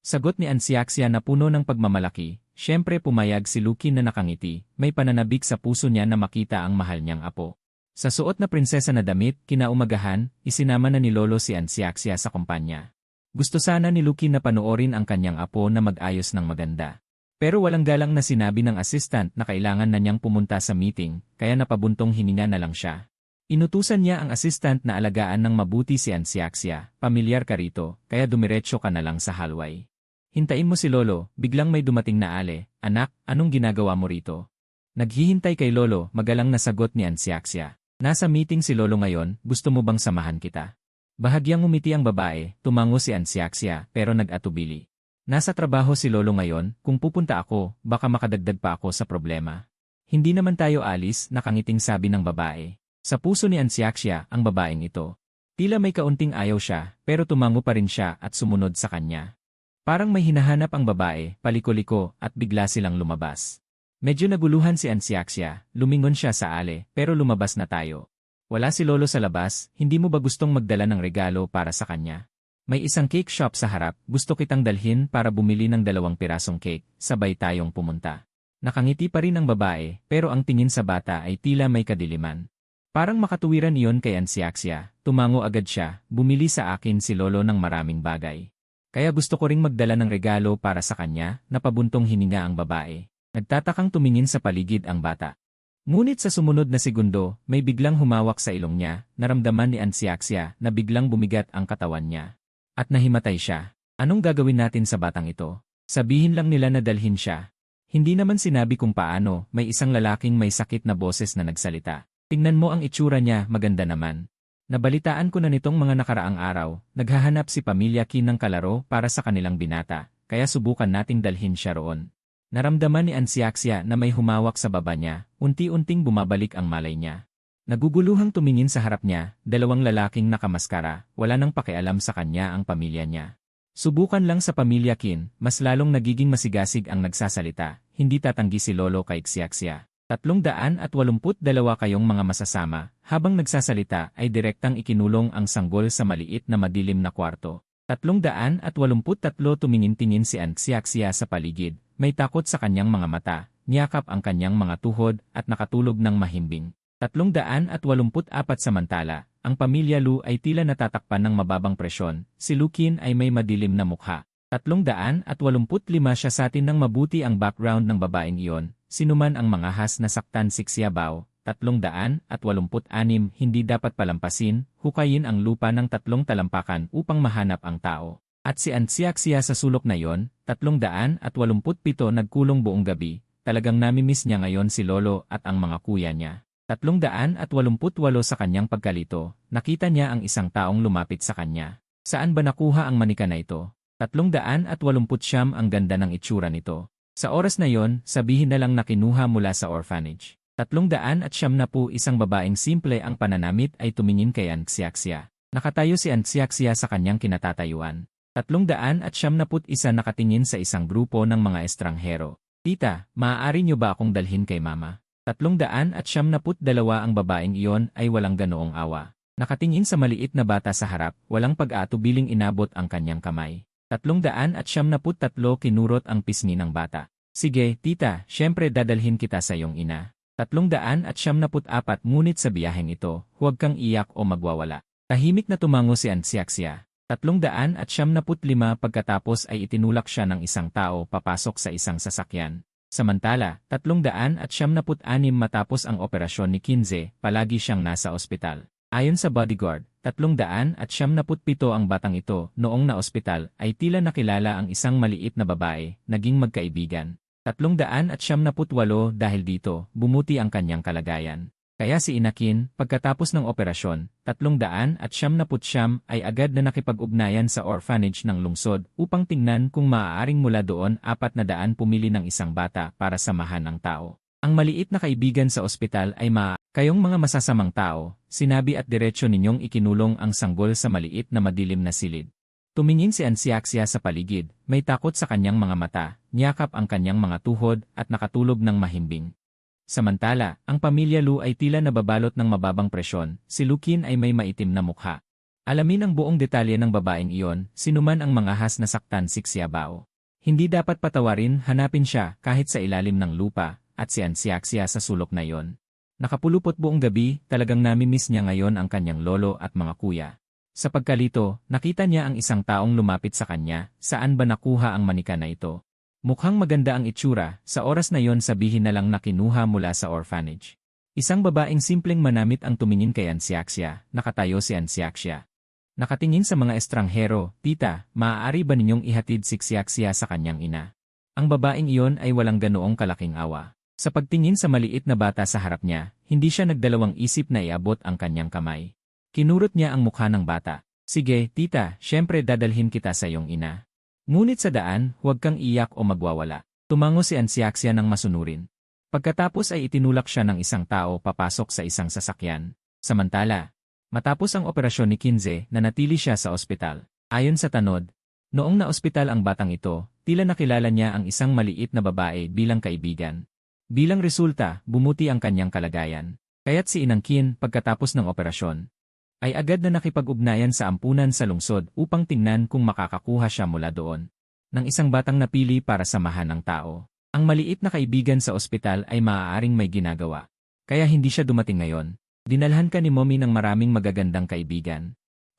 Sagot ni Ansiaksya na puno ng pagmamalaki. Siyempre pumayag si Lukin na nakangiti, may pananabik sa puso niya na makita ang mahal niyang apo. Sa suot na prinsesa na damit, kinaumagahan, isinama na ni Lolo si Ansiaksya sa kumpanya. Gusto sana ni Lukin na panoorin ang kanyang apo na mag-ayos ng maganda. Pero walang galang na sinabi ng assistant na kailangan na niyang pumunta sa meeting, kaya napabuntong hininga na lang siya. Inutusan niya ang assistant na alagaan ng mabuti si Ansiaksya, pamilyar ka rito, kaya dumiretso ka na lang sa hallway. Hintayin mo si Lolo, biglang may dumating na ale. Anak, anong ginagawa mo rito? Naghihintay kay Lolo, magalang na sagot ni Ansiaksya. Nasa meeting si Lolo ngayon, gusto mo bang samahan kita? Bahagyang umiti ang babae, tumango si Ansiaksya, pero nag-atubili. Nasa trabaho si Lolo ngayon, kung pupunta ako, baka makadagdag pa ako sa problema. Hindi naman tayo alis, nakangiting sabi ng babae. Sa puso ni Ansiaksya, ang babaeng ito. Tila may kaunting ayaw siya, pero tumango pa rin siya at sumunod sa kanya. Parang may hinahanap ang babae, paliko-liko, at bigla silang lumabas. Medyo naguluhan si Ansiaksya, lumingon siya sa ale, pero lumabas na tayo. Wala si Lolo sa labas, hindi mo ba gustong magdala ng regalo para sa kanya? May isang cake shop sa harap, gusto kitang dalhin para bumili ng 2 pirasong cake, sabay tayong pumunta. Nakangiti pa rin ang babae, pero ang tingin sa bata ay tila may kadiliman. Parang makatuwiran iyon kay Ansiaxia, tumango agad siya, bumili sa akin si Lolo ng maraming bagay. Kaya gusto ko ring magdala ng regalo para sa kanya, napabuntong hininga ang babae. Nagtatakang tumingin sa paligid ang bata. Ngunit sa sumunod na segundo, may biglang humawak sa ilong niya, naramdaman ni Ansiaxia na biglang bumigat ang katawan niya. At nahimatay siya. Anong gagawin natin sa batang ito? Sabihin lang nila na dalhin siya. Hindi naman sinabi kung paano, may isang lalaking may sakit na boses na nagsalita. Tingnan mo ang itsura niya, maganda naman. Nabalitaan ko na nitong mga nakaraang araw, naghahanap si Pamilya Qin ng kalaro para sa kanilang binata, kaya subukan nating dalhin siya roon. Naramdaman ni Ansiaxia na may humawak sa baba niya, unti-unting bumabalik ang malay niya. Naguguluhang tumingin sa harap niya, 2 lalaking nakamaskara, wala nang pakialam sa kanya ang pamilya niya. Subukan lang sa Pamilya Qin, mas lalong nagiging masigasig ang nagsasalita, hindi tatanggi si Lolo kay Xiaxia. 382 kayong mga masasama, habang nagsasalita ay direktang ikinulong ang sanggol sa maliit na madilim na kwarto. 383 tumingin-tingin si Xiaxia sa paligid, may takot sa kanyang mga mata, niyakap ang kanyang mga tuhod at nakatulog ng mahimbing. 384 samantala, ang pamilya Lu ay tila natatakpan ng mababang presyon, si Lu Qin ay may madilim na mukha. 385 siya sa atin ng mabuti ang background ng babaeng iyon, sinuman ang mga has na saktan si Xiaobao. 386 hindi dapat palampasin, hukayin ang lupa ng 3 talampakan upang mahanap ang tao. At si Ansiaxia sa sulok na yon, 387 nagkulong buong gabi, talagang namimiss niya ngayon si Lolo at ang mga kuya niya. 388 sa kanyang pagkalito, nakita niya ang isang taong lumapit sa kanya. Saan ba nakuha ang manika na ito? 389 ang ganda ng itsura nito. Sa oras na yon, sabihin na lang na kinuha mula sa orphanage. 391 isang babaeng simple ang pananamit ay tumingin kay Ansiaxia. Nakatayo si Ansiaxia sa kanyang kinatatayuan. 391 nakatingin sa isang grupo ng mga estranghero. Tita, maaari niyo ba akong dalhin kay mama? 392 ang babaeng iyon ay walang ganoong awa. Nakatingin sa maliit na bata sa harap, walang pag-aatubiling inabot ang kanyang kamay. 393 kinurot ang pisngi ng bata. Sige, tita, syempre dadalhin kita sa iyong ina. 394 ngunit sa biyaheng ito, huwag kang iyak o magwawala. Tahimik na tumango si Ansiaxia. 395 pagkatapos ay itinulak siya ng isang tao papasok sa isang sasakyan. Samantala, 396 matapos ang operasyon ni Kinze, palagi siyang nasa ospital. Ayon sa bodyguard, 397 ang batang ito noong na-ospital ay tila nakilala ang isang maliit na babae, naging magkaibigan. 398 dahil dito, bumuti ang kanyang kalagayan. Kaya si Inakin, pagkatapos ng operasyon, 399 ay agad na nakipag-ugnayan sa orphanage ng lungsod upang tingnan kung maaaring mula doon 400 pumili ng isang bata para samahan ang tao. Ang maliit na kaibigan sa ospital ay kayong mga masasamang tao, sinabi at diretsyo ninyong ikinulong ang sanggol sa maliit na madilim na silid. Tumingin si Ansiaxia sa paligid, may takot sa kanyang mga mata, niyakap ang kanyang mga tuhod at nakatulog ng mahimbing. Samantala, ang pamilya Lu ay tila nababalot ng mababang presyon, si Lu Qin ay may maitim na mukha. Alamin ang buong detalye ng babaeng iyon, sinuman ang mga has na saktan si Xiaobao. Hindi dapat patawarin, hanapin siya kahit sa ilalim ng lupa, at si Ansiaxia sa sulok na iyon. Nakapulupot buong gabi, talagang namimiss niya ngayon ang kanyang lolo at mga kuya. Sa pagkalito, nakita niya ang isang taong lumapit sa kanya, saan ba nakuha ang manika na ito? Mukhang maganda ang itsura, sa oras na yon sabihin na lang na kinuha mula sa orphanage. Isang babaeng simpleng manamit ang tumingin kay Ansiaxia, nakatayo si Ansiaxia. Nakatingin sa mga estranghero, tita, maaari ba ninyong ihatid si Xiaxia sa kanyang ina? Ang babaeng iyon ay walang ganoong kalaking awa. Sa pagtingin sa maliit na bata sa harap niya, hindi siya nagdalawang isip na iabot ang kanyang kamay. Kinurot niya ang mukha ng bata. Sige, tita, syempre dadalhin kita sa iyong ina. Ngunit sa daan, huwag kang iyak o magwawala. Tumango si Ansiaxia ng masunurin. Pagkatapos ay itinulak siya ng isang tao papasok sa isang sasakyan. Samantala, matapos ang operasyon ni Kinze, nanatili siya sa ospital. Ayon sa tanod, noong na-ospital ang batang ito, tila nakilala niya ang isang maliit na babae bilang kaibigan. Bilang resulta, bumuti ang kanyang kalagayan. Kaya't si Inang Qin, pagkatapos ng operasyon, ay agad na nakipag-ugnayan sa ampunan sa lungsod upang tingnan kung makakakuha siya mula doon ng isang batang napili para samahan ng tao. Ang maliit na kaibigan sa ospital ay maaaring may ginagawa. Kaya hindi siya dumating ngayon. Dinalhan ka ni Mommy ng maraming magagandang kaibigan.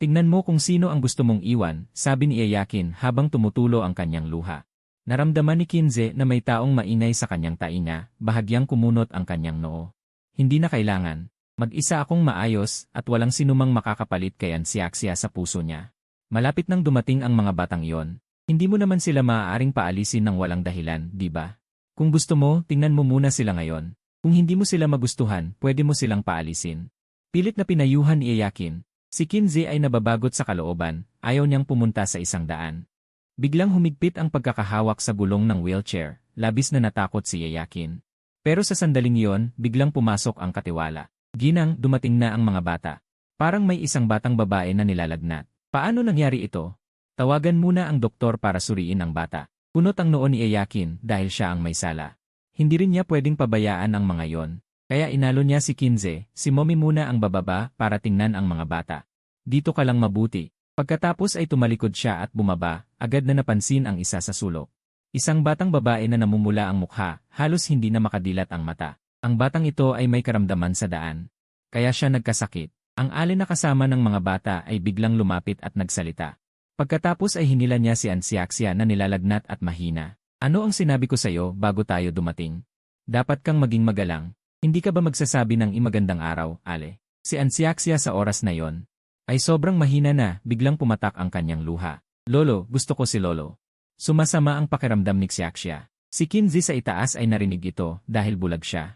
Tingnan mo kung sino ang gusto mong iwan, sabi ni Yayakin habang tumutulo ang kanyang luha. Naramdaman ni Kinze na may taong maingay sa kanyang tainga, bahagyang kumunot ang kanyang noo. Hindi na kailangan. Mag-isa akong maayos at walang sinumang makakapalit kay Ansiaxia sa puso niya. Malapit nang dumating ang mga batang iyon. Hindi mo naman sila maaaring paalisin ng walang dahilan, di ba? Kung gusto mo, tingnan mo muna sila ngayon. Kung hindi mo sila magustuhan, pwede mo silang paalisin. Pilit na pinayuhan ni Yayakin. Si Kinze ay nababagot sa kalooban, ayaw niyang pumunta sa isang daan. Biglang humigpit ang pagkakahawak sa gulong ng wheelchair, labis na natakot si Yayakin. Pero sa sandaling iyon, biglang pumasok ang katiwala. Ginang, dumating na ang mga bata. Parang may isang batang babae na nilalagnat. Paano nangyari ito? Tawagan muna ang doktor para suriin ang bata. Punot ang noo ni Yayakin dahil siya ang may sala. Hindi rin niya pwedeng pabayaan ang mga yon. Kaya inalo niya si Kinze, si Mommy muna ang bababa para tingnan ang mga bata. Dito ka lang mabuti. Pagkatapos ay tumalikod siya at bumaba, agad na napansin ang isa sa sulok. Isang batang babae na namumula ang mukha, halos hindi na makadilat ang mata. Ang batang ito ay may karamdaman sa daan. Kaya siya nagkasakit. Ang alin na kasama ng mga bata ay biglang lumapit at nagsalita. Pagkatapos ay hinila niya si Ansiaxia na nilalagnat at mahina. Ano ang sinabi ko sa'yo bago tayo dumating? Dapat kang maging magalang. Hindi ka ba magsasabi ng imagandang araw, Ale? Si Ansiaxia sa oras na yon ay sobrang mahina na, biglang pumatak ang kanyang luha. Lolo, gusto ko si Lolo. Sumasama ang pakiramdam ni Xiaxia. Si Kinze sa itaas ay narinig ito dahil bulag siya.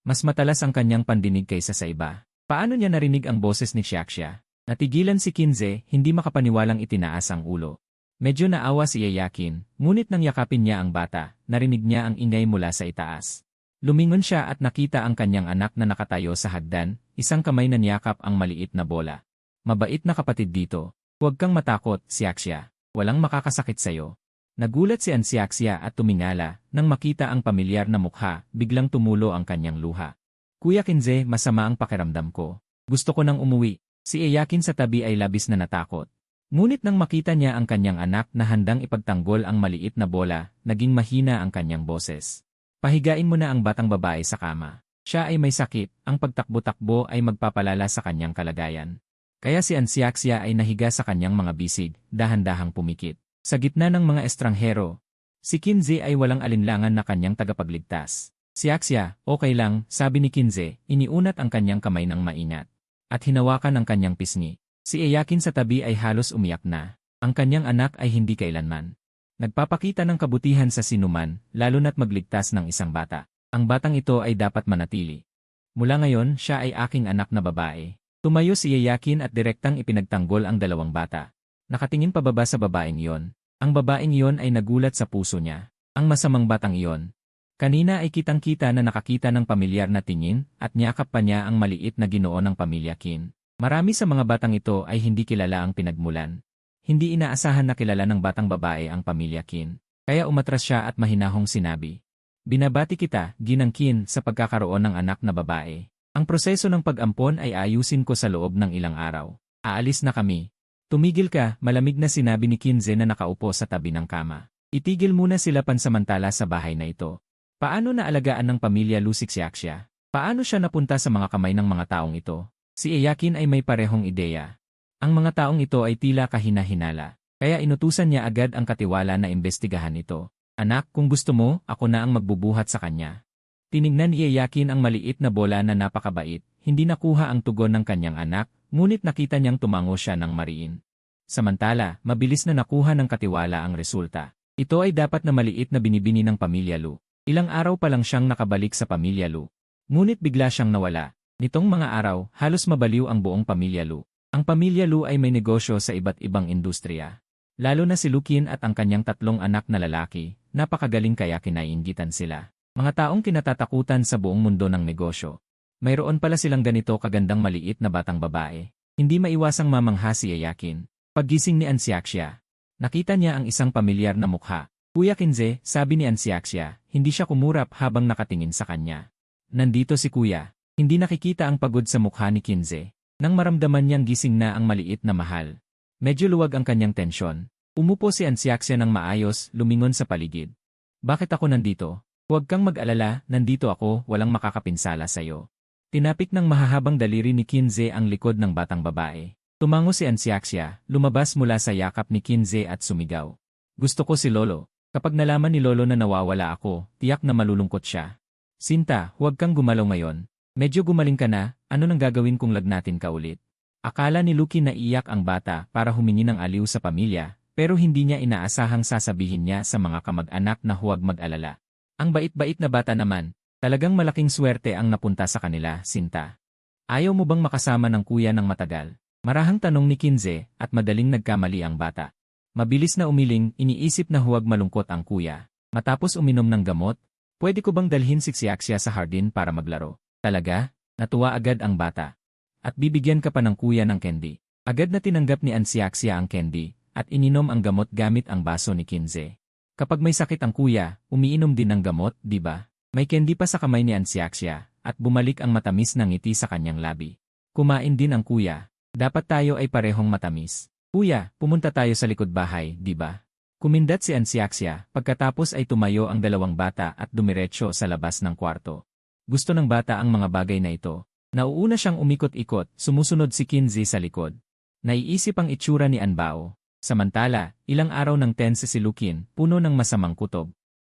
Mas matalas ang kanyang pandinig kaysa sa iba. Paano niya narinig ang boses ni Xiaxia? Natigilan si Kinze, hindi makapaniwalang itinaas ang ulo. Medyo naawa si Yayakin, ngunit nang yakapin niya ang bata, narinig niya ang ingay mula sa itaas. Lumingon siya at nakita ang kanyang anak na nakatayo sa hagdan, isang kamay na niyakap ang maliit na bola. Mabait na kapatid dito. Huwag kang matakot, Xiaxia. Walang makakasakit sa'yo. Nagulat si Ansiaxia at tumingala, nang makita ang pamilyar na mukha, biglang tumulo ang kanyang luha. Kuya Kinze, masama ang pakiramdam ko. Gusto ko nang umuwi. Si Yayakin sa tabi ay labis na natakot. Ngunit nang makita niya ang kanyang anak na handang ipagtanggol ang maliit na bola, naging mahina ang kanyang boses. Pahigain mo na ang batang babae sa kama. Siya ay may sakit, ang pagtakbo-takbo ay magpapalala sa kanyang kalagayan. Kaya si Ansiaxia ay nahiga sa kanyang mga bisig, dahan-dahang pumikit. Sa gitna ng mga estranghero, si Kinze ay walang alinlangan na kanyang tagapagligtas. Xiaxia, okay lang, sabi ni Kinze, iniunat ang kanyang kamay ng maingat. At hinawakan ang kanyang pisngi. Si Yayakin sa tabi ay halos umiyak na. Ang kanyang anak ay hindi kailanman nagpapakita ng kabutihan sa sinuman, lalo na't magligtas ng isang bata. Ang batang ito ay dapat manatili. Mula ngayon, siya ay aking anak na babae. Tumayo si Yayakin at direktang ipinagtanggol ang dalawang bata. Nakatingin pababa sa babaeng iyon. Ang babaeng iyon ay nagulat sa puso niya. Ang masamang batang iyon. Kanina ay kitang-kita na nakakita ng pamilyar na tingin at niyakap pa niya ang maliit na ginoo ng pamilya Kin. Marami sa mga batang ito ay hindi kilala ang pinagmulan. Hindi inaasahan na kilala ng batang babae ang pamilya Kin. Kaya umatras siya at mahinahong sinabi. Binabati kita, Ginang Kin, sa pagkakaroon ng anak na babae. Ang proseso ng pag-ampon ay ayusin ko sa loob ng ilang araw. Aalis na kami. Tumigil ka, malamig na sinabi ni Kinze na nakaupo sa tabi ng kama. Itigil muna sila pansamantala sa bahay na ito. Paano naalagaan ng pamilya Lu si Xiaxia? Paano siya napunta sa mga kamay ng mga taong ito? Si Yayakin ay may parehong ideya. Ang mga taong ito ay tila kahina-hinala. Kaya inutusan niya agad ang katiwala na imbestigahan ito. Anak, kung gusto mo, ako na ang magbubuhat sa kanya. Tinignan ni Yayakin ang maliit na bola na napakabait. Hindi nakuha ang tugon ng kanyang anak, ngunit nakita niyang tumango siya ng mariin. Samantala, mabilis na nakuha ng katiwala ang resulta. Ito ay dapat na maliit na binibini ng pamilya Lu. Ilang araw pa lang siyang nakabalik sa pamilya Lu. Ngunit bigla siyang nawala. Nitong mga araw, halos mabaliw ang buong pamilya Lu. Ang pamilya Lu ay may negosyo sa iba't ibang industriya. Lalo na si Lukin at ang kanyang 3 anak na lalaki, napakagaling kaya kinaiinggitan sila. Mga taong kinatatakutan sa buong mundo ng negosyo. Mayroon pala silang ganito kagandang maliit na batang babae. Hindi maiwasang mamangha si Yayakin. Paggising ni Ansiaxia, nakita niya ang isang pamilyar na mukha. Kuya Kinze, sabi ni Ansiaxia, hindi siya kumurap habang nakatingin sa kanya. Nandito si Kuya. Hindi nakikita ang pagod sa mukha ni Kinze. Nang maramdaman niyang gising na ang maliit na mahal. Medyo luwag ang kanyang tensyon. Umupo si Ansiaxia ng maayos, lumingon sa paligid. Bakit ako nandito? Huwag kang mag-alala, nandito ako, walang makakapinsala sa'yo. Tinapik ng mahahabang daliri ni Kinze ang likod ng batang babae. Tumango si Ansiaxia, lumabas mula sa yakap ni Kinze at sumigaw. Gusto ko si Lolo. Kapag nalaman ni Lolo na nawawala ako, tiyak na malulungkot siya. Sinta, huwag kang gumalaw ngayon. Medyo gumaling ka na, ano nang gagawin kung lagnatin ka ulit? Akala ni Lucky na iyak ang bata para humingi ng aliw sa pamilya, pero hindi niya inaasahang sasabihin niya sa mga kamag-anak na huwag mag-alala. Ang bait-bait na bata naman, talagang malaking swerte ang napunta sa kanila, Sinta. Ayaw mo bang makasama ng kuya ng matagal? Marahang tanong ni Kinze at madaling nagkamali ang bata. Mabilis na umiling, iniisip na huwag malungkot ang kuya. Matapos uminom ng gamot, pwede ko bang dalhin si Xiaxia sa hardin para maglaro? Talaga? Natuwa agad ang bata. At bibigyan ka pa ng kuya ng candy. Agad na tinanggap ni Ansiaxia ang candy, at ininom ang gamot gamit ang baso ni Kinze. Kapag may sakit ang kuya, umiinom din ng gamot, di ba? May candy pa sa kamay ni Ansiaxia, at bumalik ang matamis na ngiti sa kanyang labi. Kumain din ang kuya. Dapat tayo ay parehong matamis. Kuya, pumunta tayo sa likod bahay, di ba? Kumindat si Ansiaxia, pagkatapos ay tumayo ang dalawang bata at dumiretso sa labas ng kwarto. Gusto ng bata ang mga bagay na ito. Nauuna siyang umikot-ikot, sumusunod si Kinze sa likod. Naiisip ang itsura ni Anbao. Samantala, ilang araw nang tense si Lukin, puno ng masamang kutob.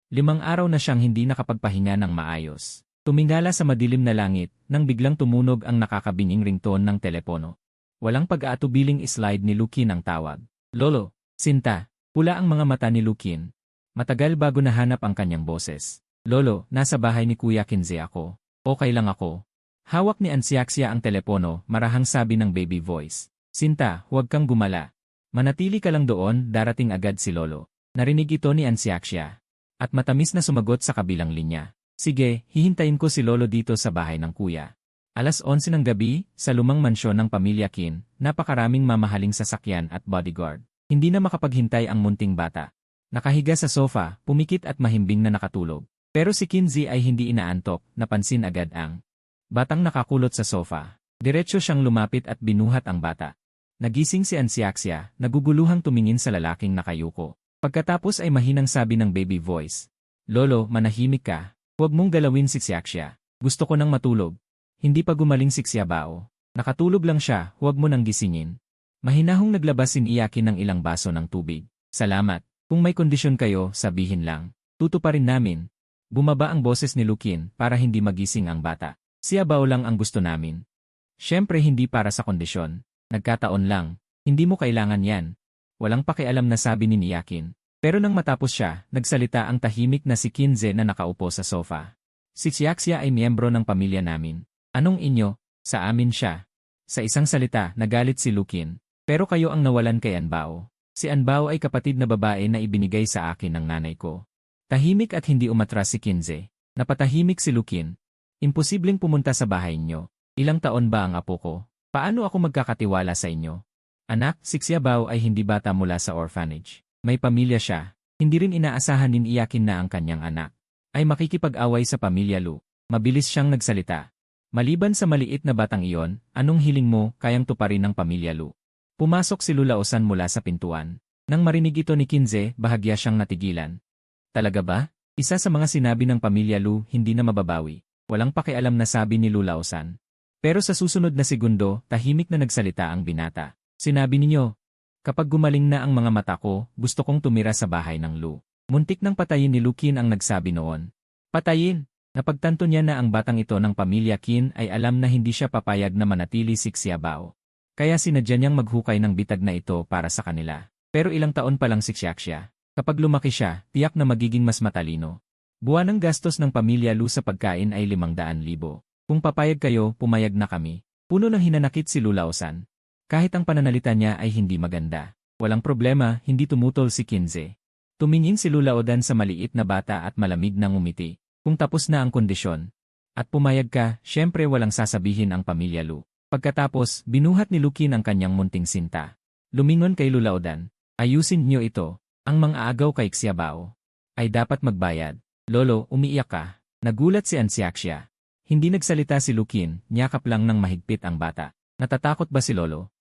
5 araw na siyang hindi nakapagpahinga ng maayos. Tumingala sa madilim na langit, nang biglang tumunog ang nakakabinging ringtone ng telepono. Walang pag-aatubiling slide ni Lukin ang tawag. Lolo, Sinta, pula ang mga mata ni Lukin. Matagal bago nahanap ang kanyang boses. Lolo, nasa bahay ni Kuya Kinze ako. Okay lang ako. Hawak ni Ansiaxia ang telepono, marahang sabi ng baby voice. Sinta, huwag kang gumala. Manatili ka lang doon, darating agad si Lolo. Narinig ito ni Ansiaxia. At matamis na sumagot sa kabilang linya. Sige, hihintayin ko si Lolo dito sa bahay ng kuya. 11:00 ng gabi, sa lumang mansyon ng pamilya Kin, napakaraming mamahaling sasakyan at bodyguard. Hindi na makapaghintay ang munting bata. Nakahiga sa sofa, pumikit at mahimbing na nakatulog. Pero si Kinze ay hindi inaantok, napansin agad ang batang nakakulot sa sofa. Diretso siyang lumapit at binuhat ang bata. Nagising si Ansiaxia, naguguluhang tumingin sa lalaking nakayuko. Pagkatapos ay mahinang sabi ng baby voice. Lolo, manahimik ka. Huwag mong galawin si Xiaxia. Gusto ko nang matulog. Hindi pa gumaling si Xiaobao. Nakatulog lang siya, huwag mo nang gisingin. Mahinahong naglabas Iyakin ng ilang baso ng tubig. Salamat. Kung may kondisyon kayo, sabihin lang. Tutuparin namin. Bumaba ang boses ni Lukin para hindi magising ang bata. Xiaobao lang ang gusto namin. Siyempre hindi para sa kondisyon. Nagkataon lang. Hindi mo kailangan yan. Walang pakialam na sabi ni Iyakin. Pero nang matapos siya, nagsalita ang tahimik na si Kinze na nakaupo sa sofa. Si Xiaxia ay miyembro ng pamilya namin. Anong inyo? Sa amin siya. Sa isang salita, nagalit si Lukin. Pero kayo ang nawalan kay Anbao. Si Anbao ay kapatid na babae na ibinigay sa akin ng nanay ko. Tahimik at hindi umatras si Kinze. Napatahimik si Lukin. Imposibleng pumunta sa bahay niyo. Ilang taon ba ang apo ko? Paano ako magkakatiwala sa inyo? Anak, si Xiaobao ay hindi bata mula sa orphanage. May pamilya siya. Hindi rin inaasahan din Iyakin na ang kanyang anak ay makikipag-away sa pamilya Lu. Mabilis siyang nagsalita. Maliban sa maliit na batang iyon, anong hiling mo kayang tuparin ng pamilya Lu? Pumasok si Lulaosan mula sa pintuan. Nang marinig ito ni Kinze, bahagya siyang natigilan. Talaga ba? Isa sa mga sinabi ng pamilya Lu hindi na mababawi. Walang pakialam na sabi ni Lulaosan. Pero sa susunod na segundo, tahimik na nagsalita ang binata. Sinabi ninyo, kapag gumaling na ang mga mata ko, gusto kong tumira sa bahay ng Lu. Muntik nang patayin ni Lukin ang nagsabi noon. Patayin! Napagtanto niya na ang batang ito ng pamilya Kin ay alam na hindi siya papayag na manatili si Xiaobao. Kaya sinadya niyang maghukay ng bitag na ito para sa kanila. Pero ilang taon pa lang si Xiaxia. Kapag lumaki siya, tiyak na magiging mas matalino. Buwan ng gastos ng pamilya Lu sa pagkain ay 500,000. Kung papayag kayo, pumayag na kami. Puno ng hinanakit si Lulaosan. Kahit ang pananalita niya ay hindi maganda. Walang problema, hindi tumutol si Kinze. Tumingin si Lulaodan sa maliit na bata at malamig na ngumiti. Kung tapos na ang kondisyon. At pumayag ka, syempre walang sasabihin ang pamilya Lu. Pagkatapos, binuhat ni Lukin ang kanyang munting sinta. Lumingon kay Lulaodan. Ayusin niyo ito. Ang mga agaw kay Xiaobao ay dapat magbayad. Lolo, umiiyak ka. Nagulat si Ansiaxia. Hindi nagsalita si Lukin, niyakap lang ng mahigpit ang bata. Natatakot ba si Lolo?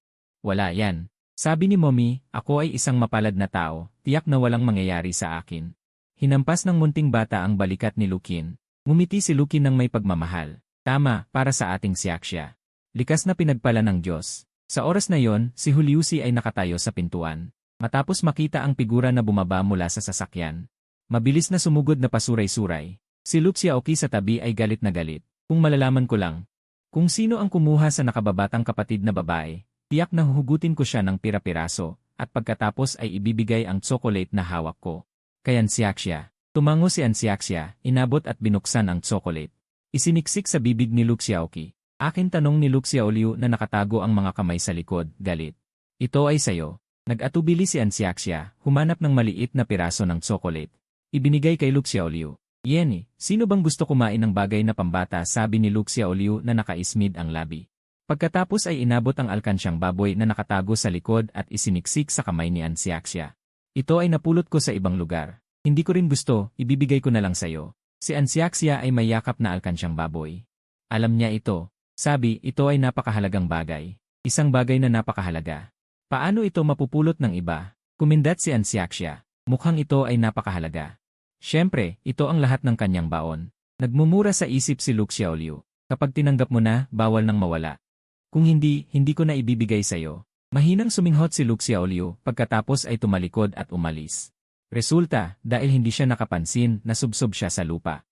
Wala yan. Sabi ni Mommy, ako ay isang mapalad na tao, tiyak na walang mangyayari sa akin. Hinampas ng munting bata ang balikat ni Lukin. Ngumiti si Lukin ng may pagmamahal. Tama, para sa ating Siaksya. Likas na pinagpala ng Diyos. Sa oras na yon, si Juliusi ay nakatayo sa pintuan. Matapos makita ang figura na bumaba mula sa sasakyan. Mabilis na sumugod na pasuray-suray. Si Luxiaoki sa tabi ay galit na galit. Kung malalaman ko lang, kung sino ang kumuha sa nakababatang kapatid na babae, tiyak na huhugutin ko siya ng pira-piraso, at pagkatapos ay ibibigay ang tsokolate na hawak ko. Kay Ansiaksya. Tumango si Ansiaksya, inabot at binuksan ang tsokolate. Isiniksik sa bibig ni Luxiaoki. Akin tanong ni Luxiaoliu na nakatago ang mga kamay sa likod, galit. Ito ay sayo. Nag-atubili si Ansiaksya, humanap ng maliit na piraso ng tsokolate. Ibinigay kay Luxiaoliu. Yenny, sino bang gusto kumain ng bagay na pambata, sabi ni Luxiaoliu na nakaismid ang labi. Pagkatapos ay inabot ang alkansyang baboy na nakatago sa likod at isiniksik sa kamay ni Ansiaksya. Ito ay napulot ko sa ibang lugar. Hindi ko rin gusto, ibibigay ko na lang sayo. Si Ansiaksya ay may yakap na alkansyang baboy. Alam niya ito. Sabi, ito ay napakahalagang bagay. Isang bagay na napakahalaga. Paano ito mapupulot ng iba? Kumindat si Ansiaksya. Mukhang ito ay napakahalaga. Siyempre, ito ang lahat ng kanyang baon. Nagmumura sa isip si Luxiaoliu. Kapag tinanggap mo na, bawal nang mawala. Kung hindi, hindi ko na ibibigay sa'yo. Mahinang suminghot si Luxiaoliu, pagkatapos ay tumalikod at umalis. Resulta, dahil hindi siya nakapansin, nasubsob siya sa lupa.